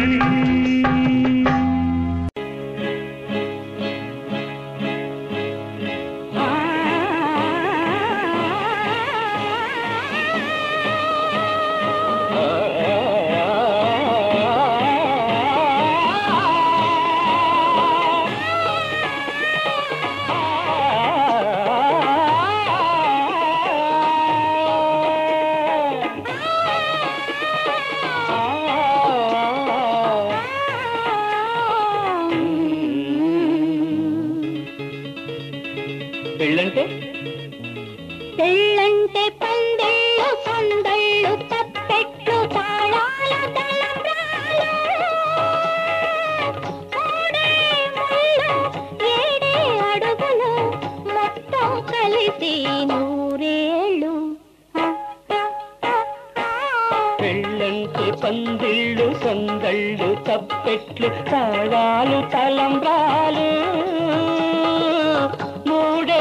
C: పెళ్ళంటే పందెళ్ళు సందళ్ళు తప్పెట్లు తాళాల తలంబ్రాలు 7 అడుగులు మొత్తం కలిసి 100 ఏళ్ళు.
I: పెళ్ళంటే పందిళ్ళు సందళ్ళు తప్పెట్లు తాళాలు తలంబ్రాలు 3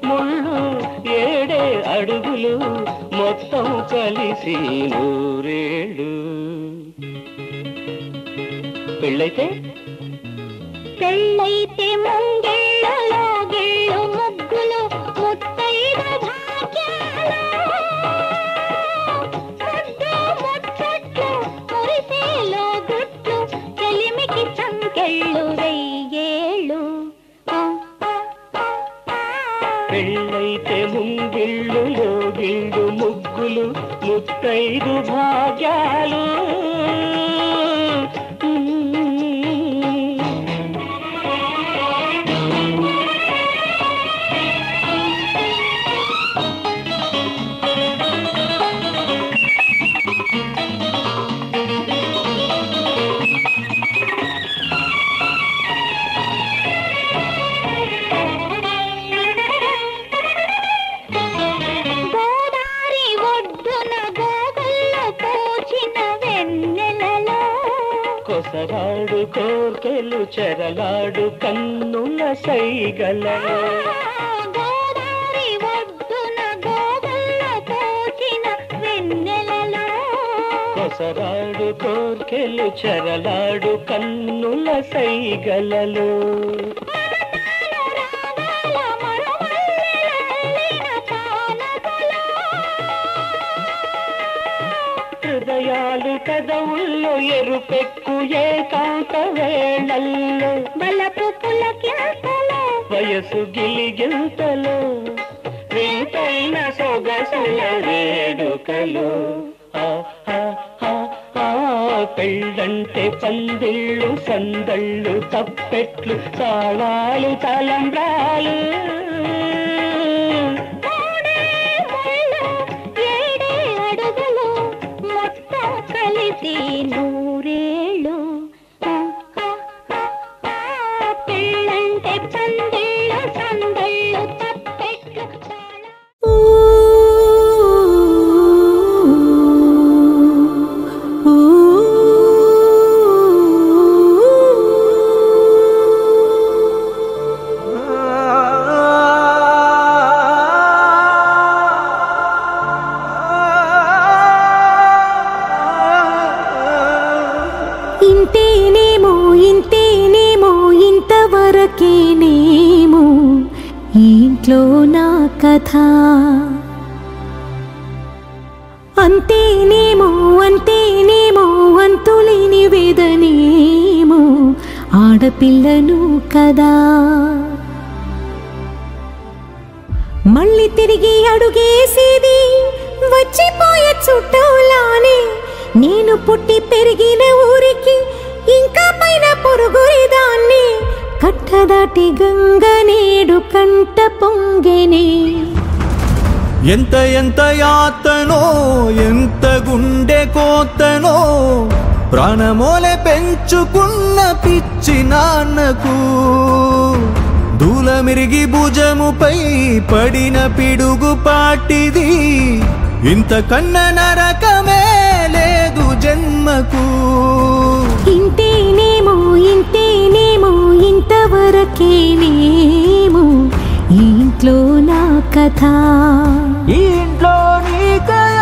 I: ముళ్ళు 7 అడుగులు మొత్తం కలిసి 100 ఏళ్ళు. పెళ్ళైతే
C: ముంగిళ్ళలో గిళ్ళు ముగ్గులు ముత్తైదు భాగ్యాలు ముచ్చట్లు మురిసేలో గుట్లు చెలిమికి సంకెళ్ళు 1000 ఏళ్ళు.
I: పెళ్ళైతే ముంగిళ్ళులో గిళ్ళు ముగ్గులు ముత్తైదు భాగ్యాలు కొసరాడు కోర్కెలు చెరలాడు కన్నుల సైగలలో
C: గోదావరి ఒడ్డున గోగల్లో పోచిన వెన్నెలలో
I: కొసరాడు కోర్కెలు చెరలాడు కన్నుల సైగలలో హృదయాలు కదవుల్లో ఎరుపెక్కు ఏకాంత వేళల్లో
C: బలపు పులకింతలో
I: వయసు గిలిగింతలో వింతైన సొగసుల వేడుకలు పెళ్ళంటే పందిళ్ళు సందళ్ళు తప్పెట్లు తాళాలు తలంబ్రాలు
C: 7 అడుగులు మొత్తం కలిసి 100 ఏళ్ళు. పెళ్ళంటే పందిళ్ళు సందళ్ళు తప్పెట్లు ఇంతేనేమో ఇంతవరకేనేమో ఇంట్లో నా కథ అంతేనేమో అంతులేని వేదనేమో ఆడపిల్లను కదా మళ్ళీ తిరిగి అడుగేసేది వచ్చిపోయే చుట్టూలానే నేను పుట్టి పెరిగిన ఊరికి ఇంకా పైన పొరుగురిదాన్ని కట్టదాటి గంగ నేడు కంట పొంగెనే
F: ఎంత యాతనో ఎంత గుండె కోతనో ప్రాణమోలే పెంచుకున్న పిచ్చి నాన్నకు దూలమిరిగి భుజముపై పడిన పిడుగు పాటిది ఇంతకన్నా నరకమే లేదు లేదు జన్మకు.
C: ఇంతేనేమో ఇంతేనేమో ఇంతవరకేనేమో ఈ ఇంట్లో నా కథ,
E: ఈ ఇంట్లో నీ కథ.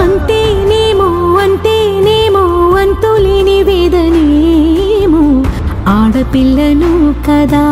C: అంతేనేమో అంతేనేమో అంతులేని వేదనేమో ఆడపిల్లను కదా.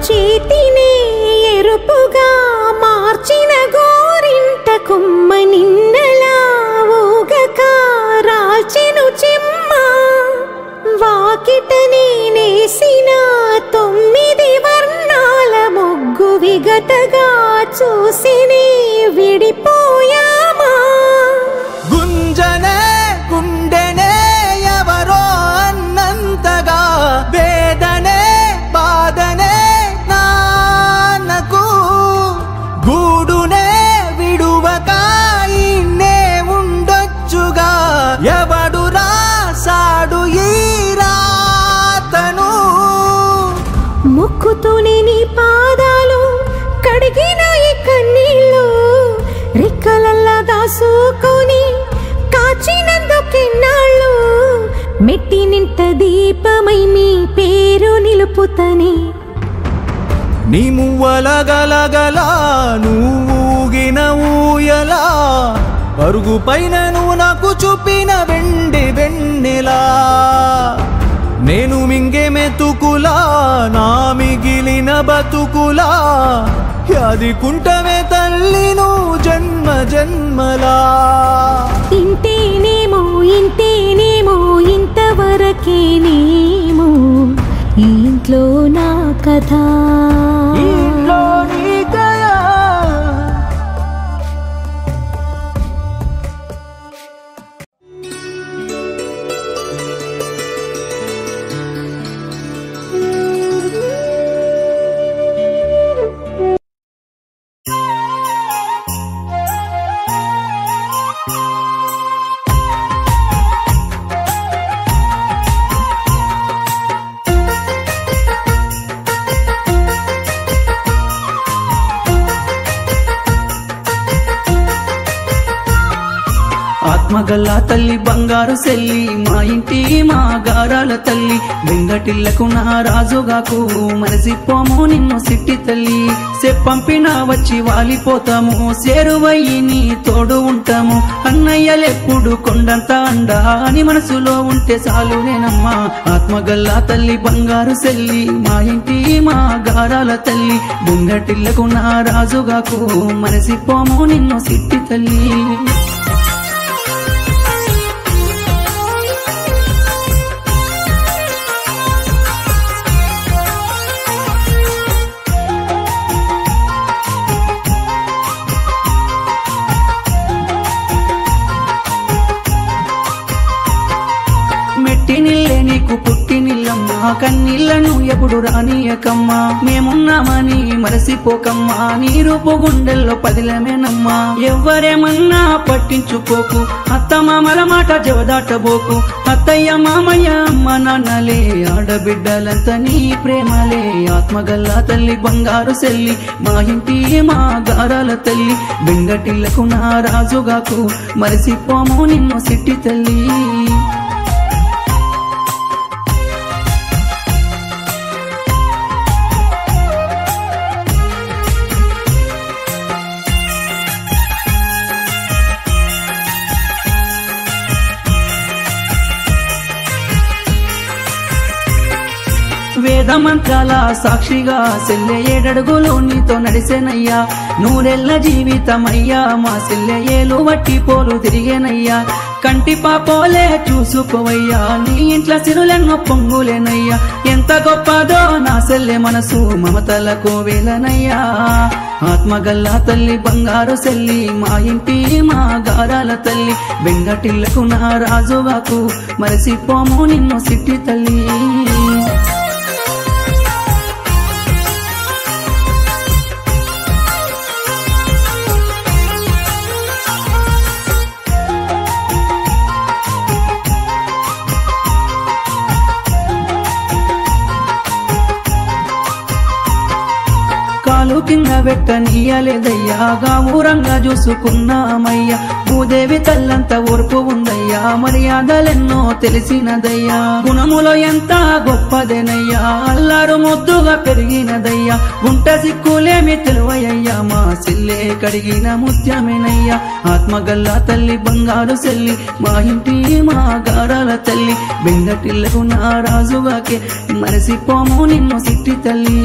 C: చేతిని ఎరుపుగా మార్చిన గోరింట కొమ్మ నిన్నలా ఊగక రాల్చెను చెమ్మ. వాకిట నేనేసిన 9 వర్ణాల ముగ్గు విగతగా చూసిని విడిపోయామా.
F: గుంజనే గుండెనే ఎవరో అన్నంతగా వేదనే బాధనే నాన్నకు. గూడునే విడువక ఇన్నే ఉండొచ్చుగా ఎవడు రాసాడు ఈ రాతను.
C: ముక్కుతోనే నీ పాదాలు కడిగిన ఈ కన్నీళ్ళు రెక్కలల్లా దాసుకొని కాచినందుకెన్నాళ్ళు. మెట్టి నింట దీపమై మీ పేరు నిలుపుతని.
F: నీ మువ్వల గలగల నువ్వుగిన ఊయలా పరుగు పైన నువ్వు నాకు చూపిన వెండి వెన్నెలా. నేను మింగే మెతుకులా నా మిగిలిన బతుకులా యాదికుంటమే తల్లి నువ్వు జన్మ జన్మలా.
C: ఇంతేనేమో ఇంతేనేమో ఇంతవరకేనేమో ఈ ఇంట్లో నా కథ,
E: ఈ ఇంట్లో నీ కథ.
J: ఆత్మగల్లా తల్లి బంగారు సెల్లి మా ఇంటి మా గారాల తల్లి. వెంగటిల్లకు నా రాజుగాకు మనసిపోము నిన్ను సిట్టి తల్లి. పంపిన వచ్చి వాలిపోతాము సేరువయ్యి నీ తోడు ఉంటాము. అన్నయ్యలెప్పుడు కొండంత అండా అని మనసులో ఉంటే చాలునేనమ్మా. ఆత్మగల్లా తల్లి బంగారు సెల్లి మా ఇంటి మా గారాల తల్లి. వెంగటిల్లకు నా రాజుగాకు మనసిపోము నిన్ను సిట్టి తల్లి. మెట్టినిల్లే నీకు పుట్టినిల్లమ్మా కన్నీళ్లను ఎప్పుడు రానియకమ్మా. మేమున్నామని మరసిపోకమ్మా నీ రూపు గుండెల్లో పదిలమేనమ్మా. ఎవ్వరేమన్నా పట్టించుకోకు అత్త మామల మాట జవదాటబోకు. అత్తయ్య మామయ్య అమ్మ నాన్నలే ఆడబిడ్డలంతా నీ ప్రేమలే. ఆత్మగల్లా తల్లి బంగారు సెల్లి మా ఇంటి మా గారాల తల్లి. వెంగటిల్లకు నా రాజుగాకు మరసిపోము నిన్ను సిట్టి తల్లి. వేద మంత్రాల సాక్షిగా సెల్లె 7 అడుగులు నీతో నడిసేనయ్యా నూరెళ్ళ జీవితమయ్యా మా సెల్లె ఏలు వట్టి పోలు తిరిగేనయ్యా కంటి పాపోలే చూసుకోవయ్యా నీ ఇంట్లో సిరులెన్నో పొంగులేనయ్యా ఎంత గొప్పదో నా సెల్లె మనసు మమతల కోవెలనయ్యా ఆత్మగల్లా తల్లి బంగారు సెల్లి మా ఇంటి మా గారాల తల్లి బెంగటిల్లకు నా రాజుగాకు మరసిపోము నిన్ను సిట్టి తల్లి కాలు కింద పెట్టనీయలేదయ్యా గావురంగా చూసుకున్నామయ్యా భూదేవి తల్లంత ఓర్పు ఉందయ్యా మర్యాదలెన్నో తెలిసినదయ్యా గుణములో ఎంత గొప్పదేనయ్యా అల్లారు ముద్దుగా పెరిగినదయ్యా గుంట సిక్కులేమి తెలువయ్యా మా సెల్లే కడిగిన ముత్యమేనయ్యా ఆత్మగల్లా తల్లి బంగారు సెల్లి మా ఇంటి మా గారాల తల్లి బెంగటిల్లకు నా రాజుగాకే మరసిపోము నిన్ను సిట్టి తల్లి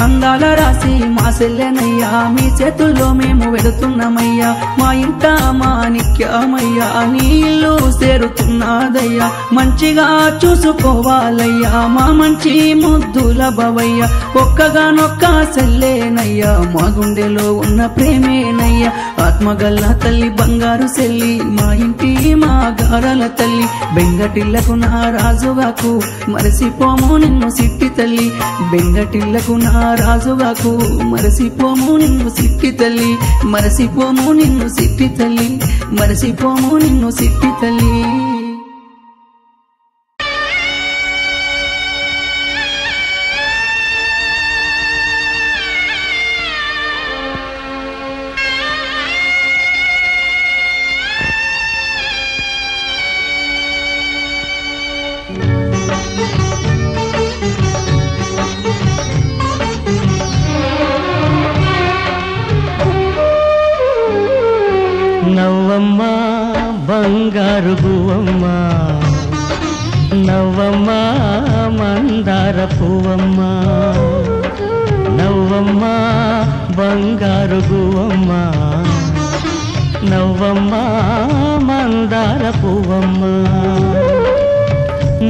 J: అందాల రాసి మా సెల్లెనయ్యా మీ చేతుల్లో మేము వెళుతున్నామయ్యా మా ఇంట మాణిక్యమయ్యా నీ ఇల్లు చేరుతున్నదయ్యా మంచిగా చూసుకోవాలయ్యా మా మంచి ముద్దుల బవయ్యా ఒక్కగానొక్క సెల్లేనయ్యా మా గుండెలో ఉన్న ప్రేమేనయ్యా ఆత్మగల్లా తల్లి బంగారు సెల్లి మా ఇంటి మా గారాల తల్లి బెంగటిల్లకు నా రాజుగాకు మరసిపోము నిన్ను సిట్టి తల్లి బెంగటిల్లకు నా రాజుగాకు మరసిపోము నిన్ను సిట్టి తల్లి మరసిపోము నిన్ను సిట్టి తల్లి మరసిపోము నిన్ను సిట్టి తల్లి
I: నవ్వమ్మ బంగారు గువ్వమ్మ నవ్వమ్మ మందార పువ్వమ్మ నవ్వమ్మ బంగారు గువ్వమ్మ నవ్వమ్మ మందార పువ్వమ్మ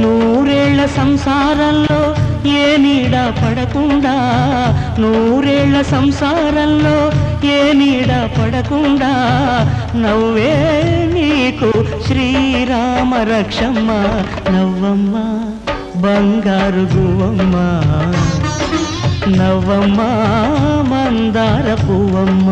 I: నూరేళ్ల సంసారంలో ఏ నీడ పడకుండా నూరేళ్ల సంసారంలో ఏ నీడ పడకుండా నవ్వే నీకు శ్రీరామ రక్షమ్మ నవ్వమ్మ బంగారు గువ్వమ్మ నవ్వమ్మ మందార పువ్వమ్మ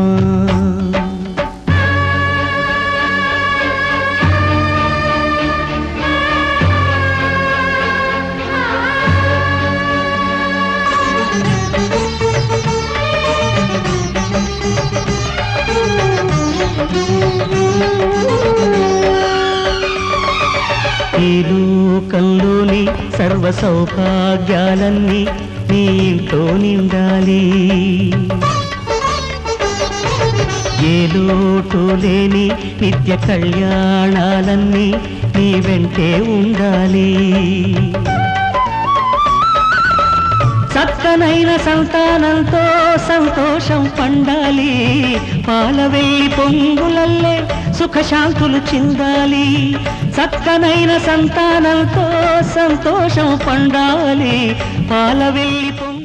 I: ఈ లోకంలోని సర్వ సౌభాగ్యాలన్నీ నీ ఇంట్లో నిండాలి ఏ లోటు లేని నిత్య కళ్యాణాలన్నీ నీ వెంటే ఉండాలి చక్కనైన సంతానంతో సంతోషం పండాలి పాలవెల్లి పొంగులల్లే సుఖశాంతులు చిందాలి చక్కనైన సంతానంతో సంతోషం పండాలి పాలవెల్లి పొంగు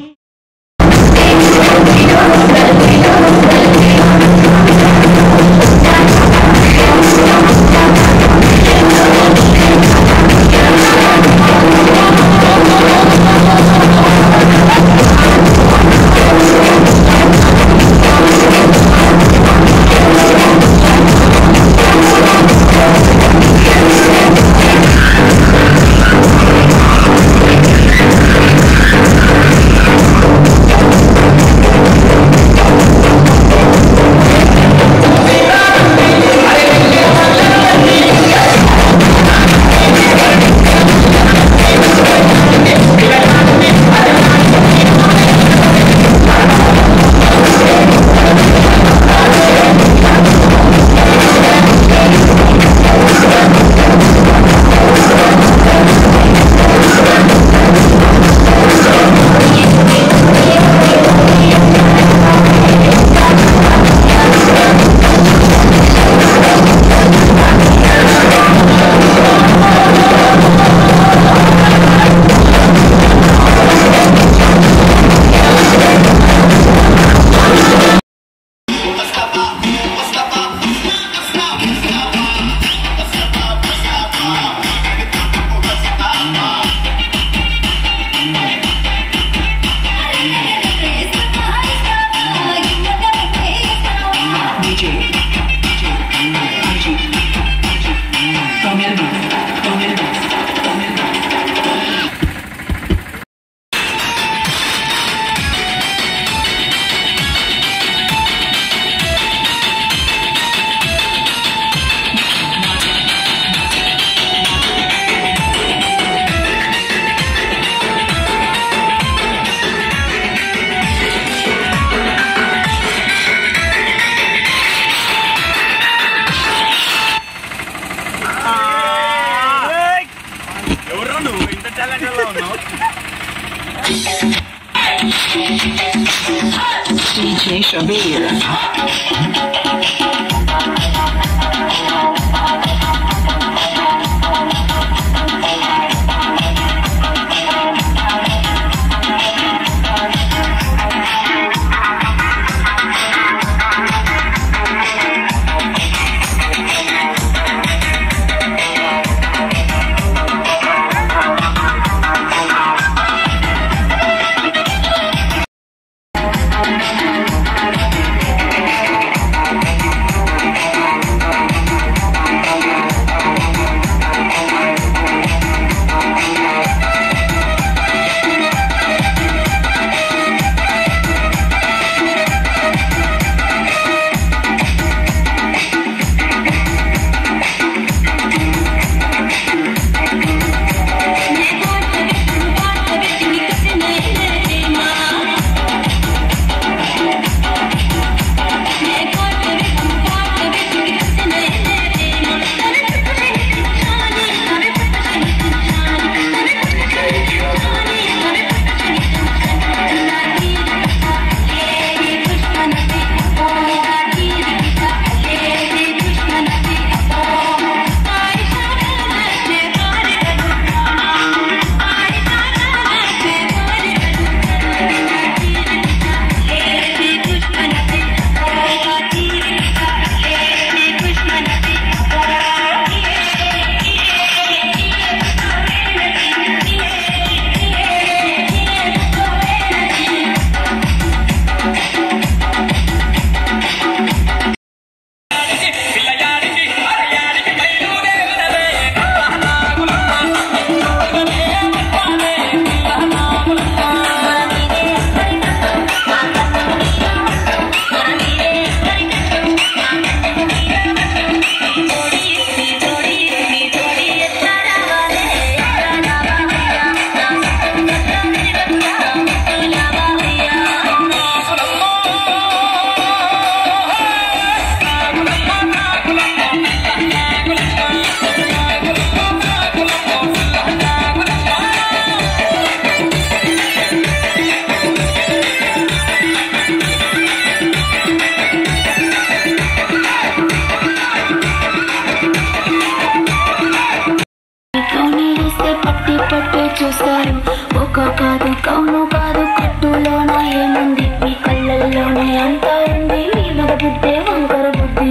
C: చూస్తారు ఒక కాదు కౌను కాదు కట్టులోన ఏముంది మీ కళ్ళల్లోనే అంతా ఉంది మగ బుద్ధి వంకర బుద్ధి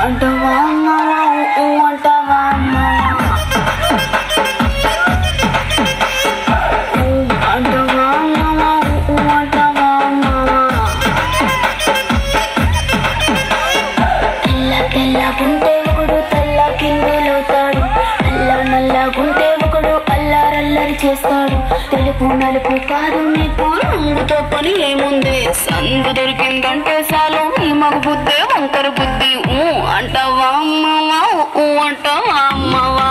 C: అంటవా అంటవా అంటవా అంటవా తెల్ల తెల్లగుంటే ఒకడు తెల్ల కిందులవుతాడు నల్ల నల్లగుంటే ఒకడు అల్లారల్లరి చేస్తాడు తెలుపు నలుపు కాదు నీకు రంగుతో పని ఏముంది సందు దొరికిందంటే చాలు ఈ మగ బుద్ధి వంకర బుద్ధి అంటావా అమ్మవా అంటావా అమ్మవా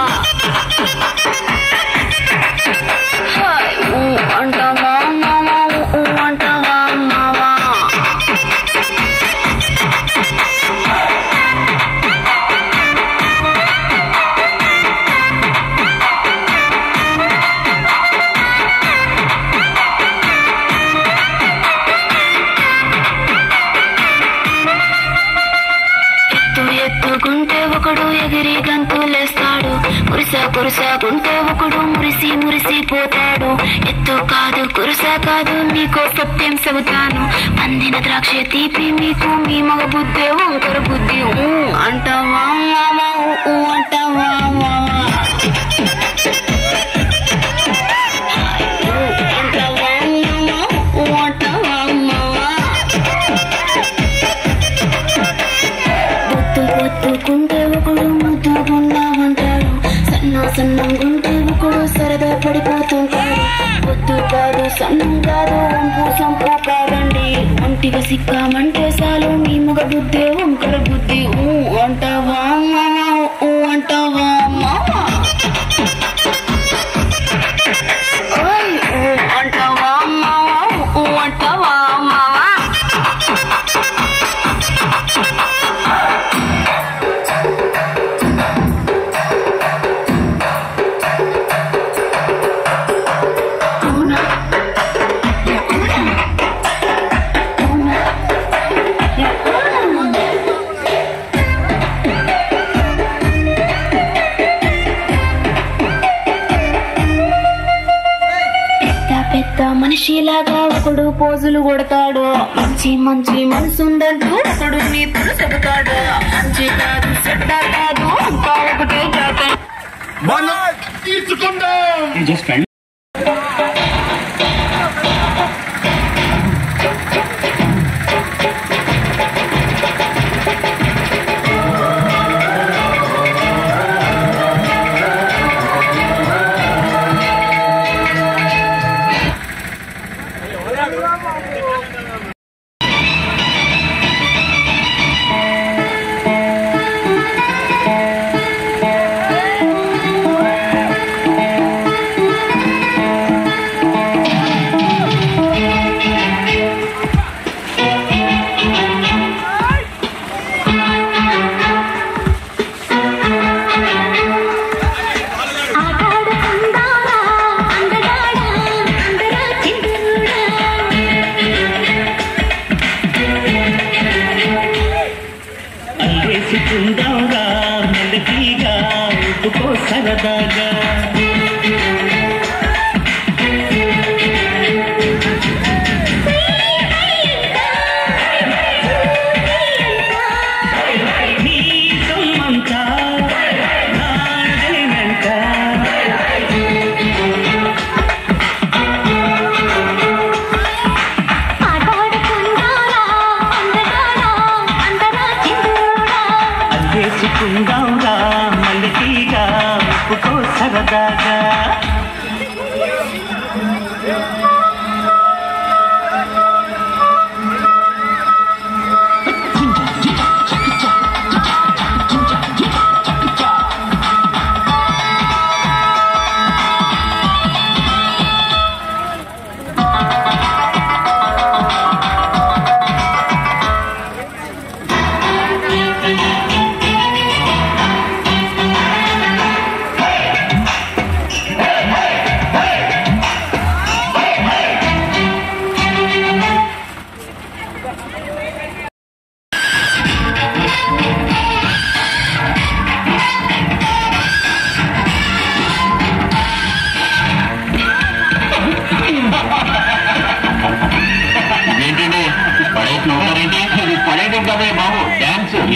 C: అంటావా అమ్మవా అంటావా అమ్మవా ఎత్తుకుంటే ఒకడు ఎగిరి గంతులేస్తాడు కురుసాకుంటే ఒకడు మురిసి మురిసిపోతాడు ఎత్తు కాదు కురుసా కాదు నీకో సత్యం చెబుతాను పందిన ద్రాక్ష తీపి మీకు మీ మగ బుద్ధి వంకర బుద్ధి అంటావా అంటావా ఒత్తుకుంటే ఒకడు ముద్దుగున్నామంటాడు సన్నంగుంటే ఒకడు సరదా పడిపోతుంటాడు ఒత్తు కాదు సన్నం కాదు వంపు సంపు కాదండి ఒంటిగా సిక్కామంటే చాలు మీ మగ బుద్ధి వంకర బుద్ధి అంటావా అంటావా అంటావా అంటావా మనిషిలాగా ఒకడు పోజులు కొడతాడు, మంచి మంచి మనసుందంటూ ఒకడు నీతులు చెబుతాడు. మంచి కాదు చెడ్డ కాదు ఇంకా ఒకటే జాతం తీసుకుందాం.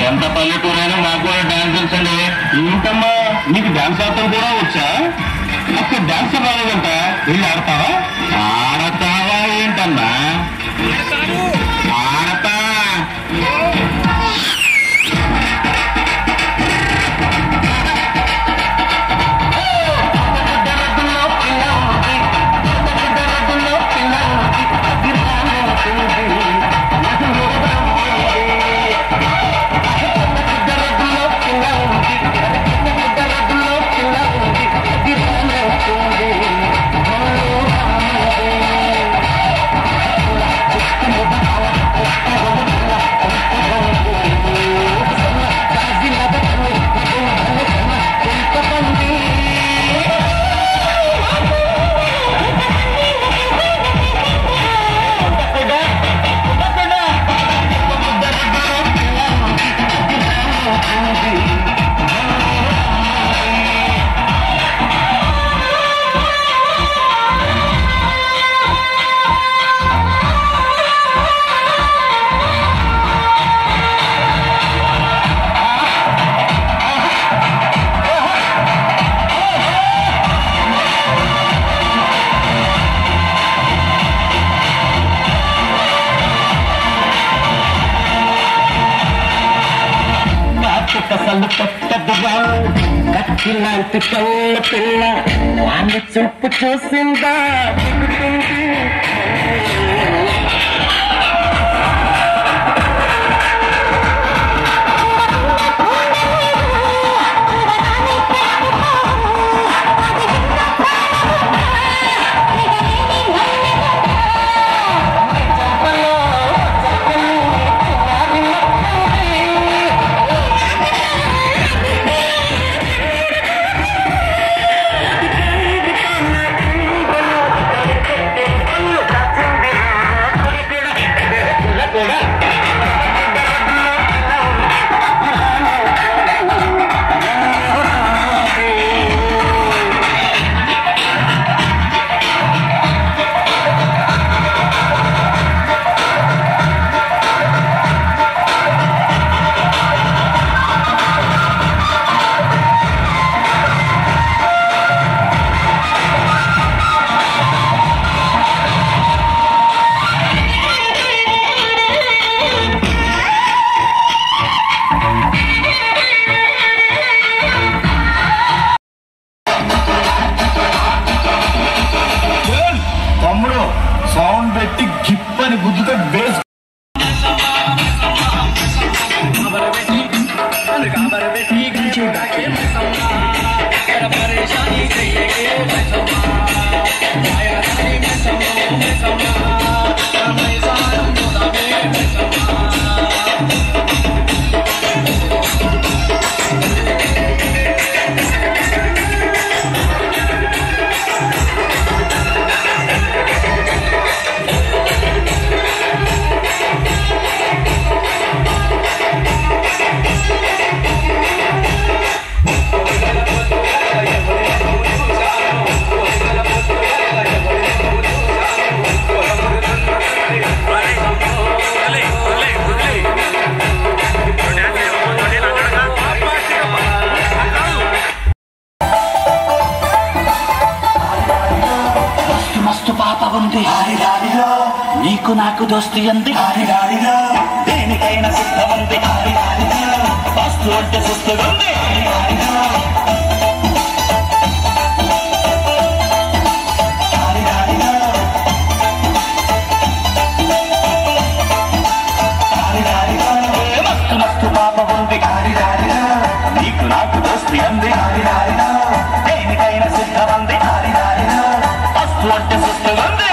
K: ఎంత పల్లెటూరైనా మాకు కూడా డాన్స్ వచ్చండి. ఏంటమ్మా నీకు డాన్స్ ఆడటం కూడా వచ్చా? అక్కడ డాన్స్ రాలేదంట, వెళ్ళి ఆడతావా? ఆడతావా ఏంటన్నా? ఆడతా. కసలు పెట్టదుగా కత్తిలాంటి కళ్ళ పిల్ల వాణ్ణి చూపు చూసిందా
L: దోస్తి అంది దేనికైనా సిద్ధమంది వాస్తు అంటే సుస్తుగుంది మస్తు మస్తు పాప ఉంది నీకు నాకు దోస్తి అంది దేనికైనా సిద్ధమంది వాస్తు అంటే సుస్తుగుంది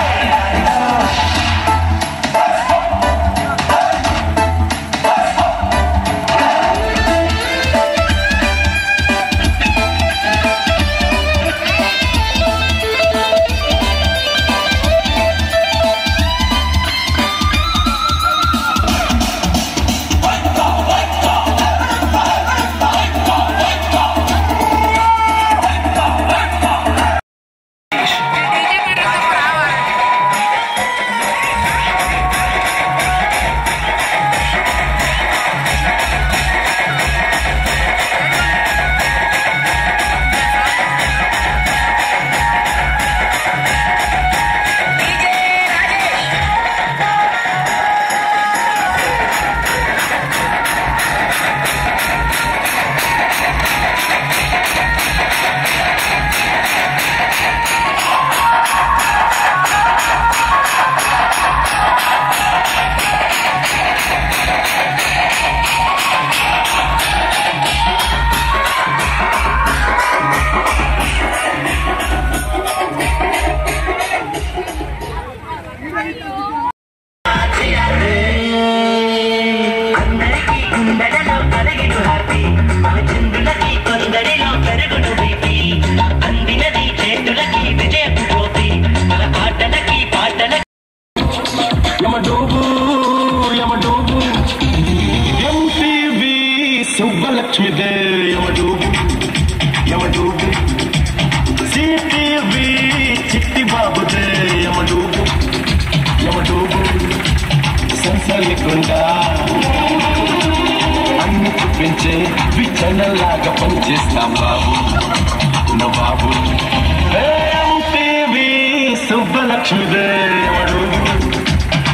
K: విచ్చనలాగా పనిచేస్తాం బాబు నవాబు ఎంటీవీ సుబ్బలక్ష్మిదే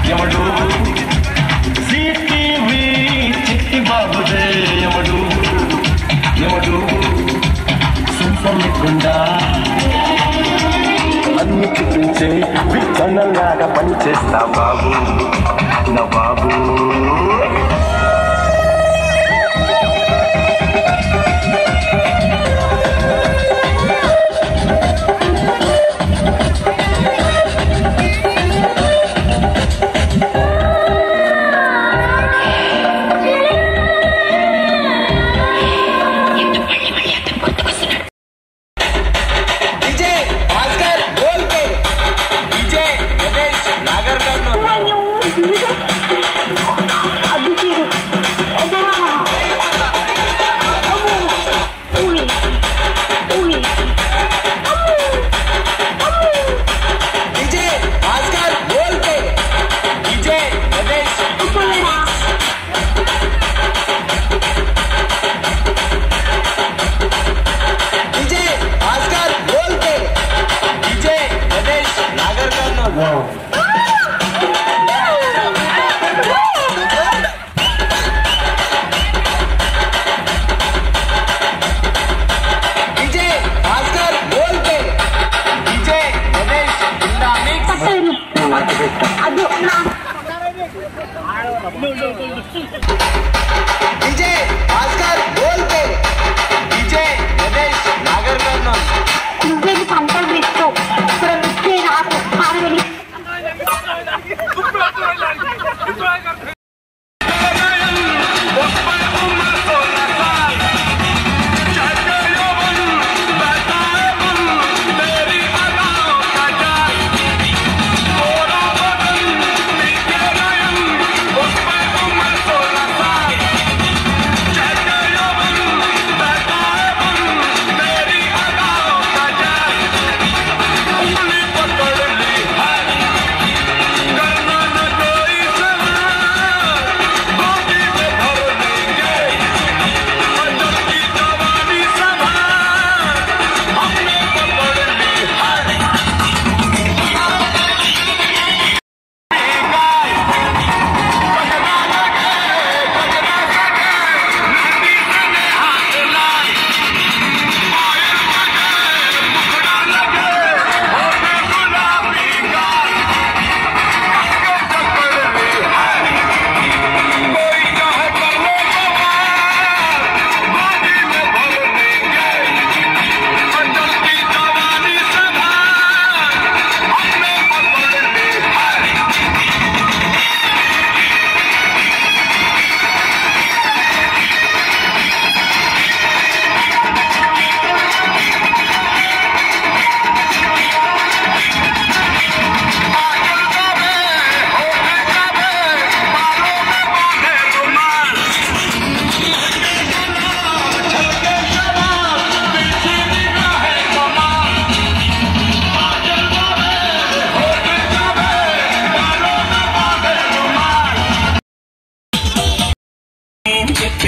K: యమడు సిటీవీ చిట్టి బాబుదే యమడు సెన్సర్ లేకుండా అన్ని చూపించే విచ్చనలాగా పనిచేస్తాం బాబు నవాబు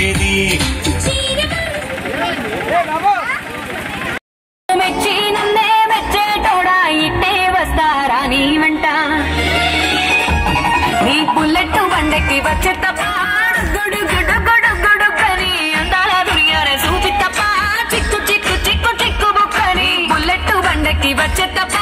L: చెప్పేది
C: మెచ్చి నన్నే మెచ్చేటోడా ఇట్టే వస్తారా నీ వెంట నీ బుల్లెట్ బండెక్కి వచ్చే తప్ప గుడు గుడు గుడు గుడు కని అందాల దునియారే సూచి తప్ప చిక్కు చిక్కు చిక్కు చిక్కు బుక్కని బుల్లెట్ బండెక్కి వచ్చే తప్ప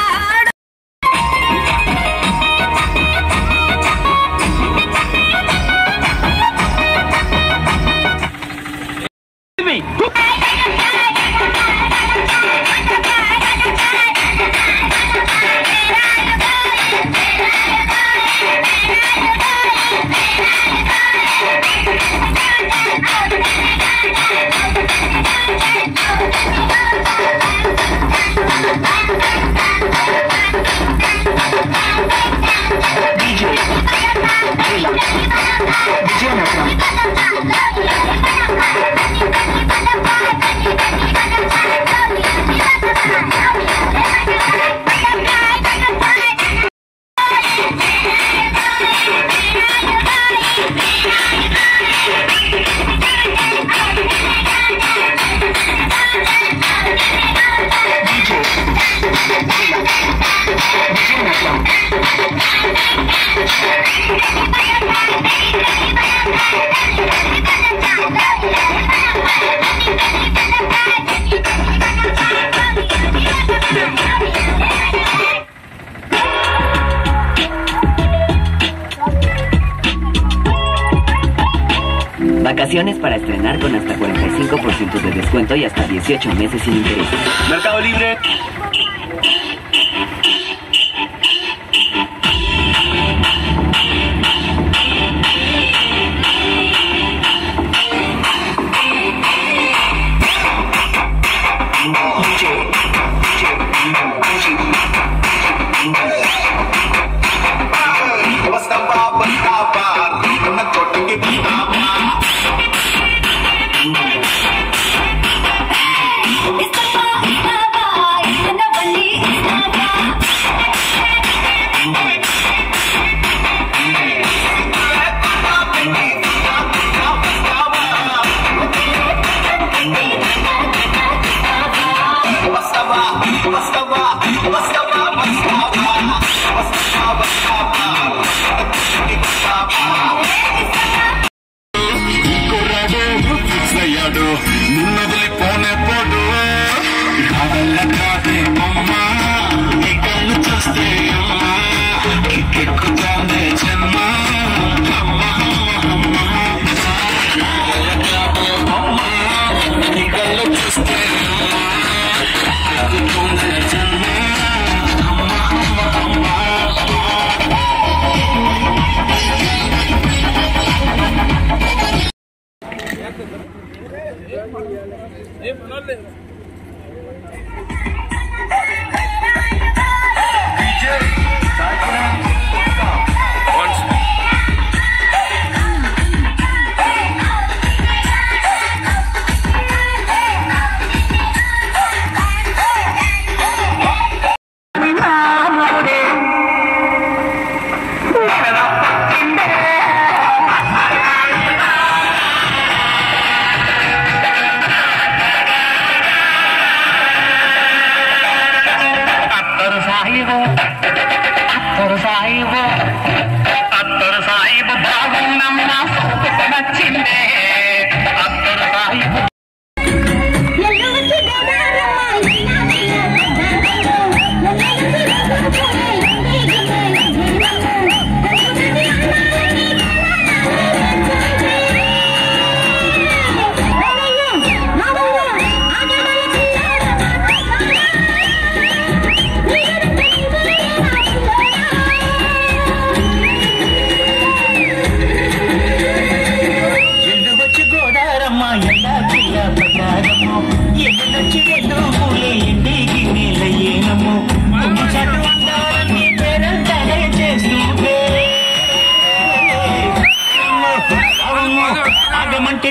M: Vacaciones para estrenar con hasta 45% de descuento y hasta 18 meses sin intereses.
L: Mercado Libre. ఆగమంటే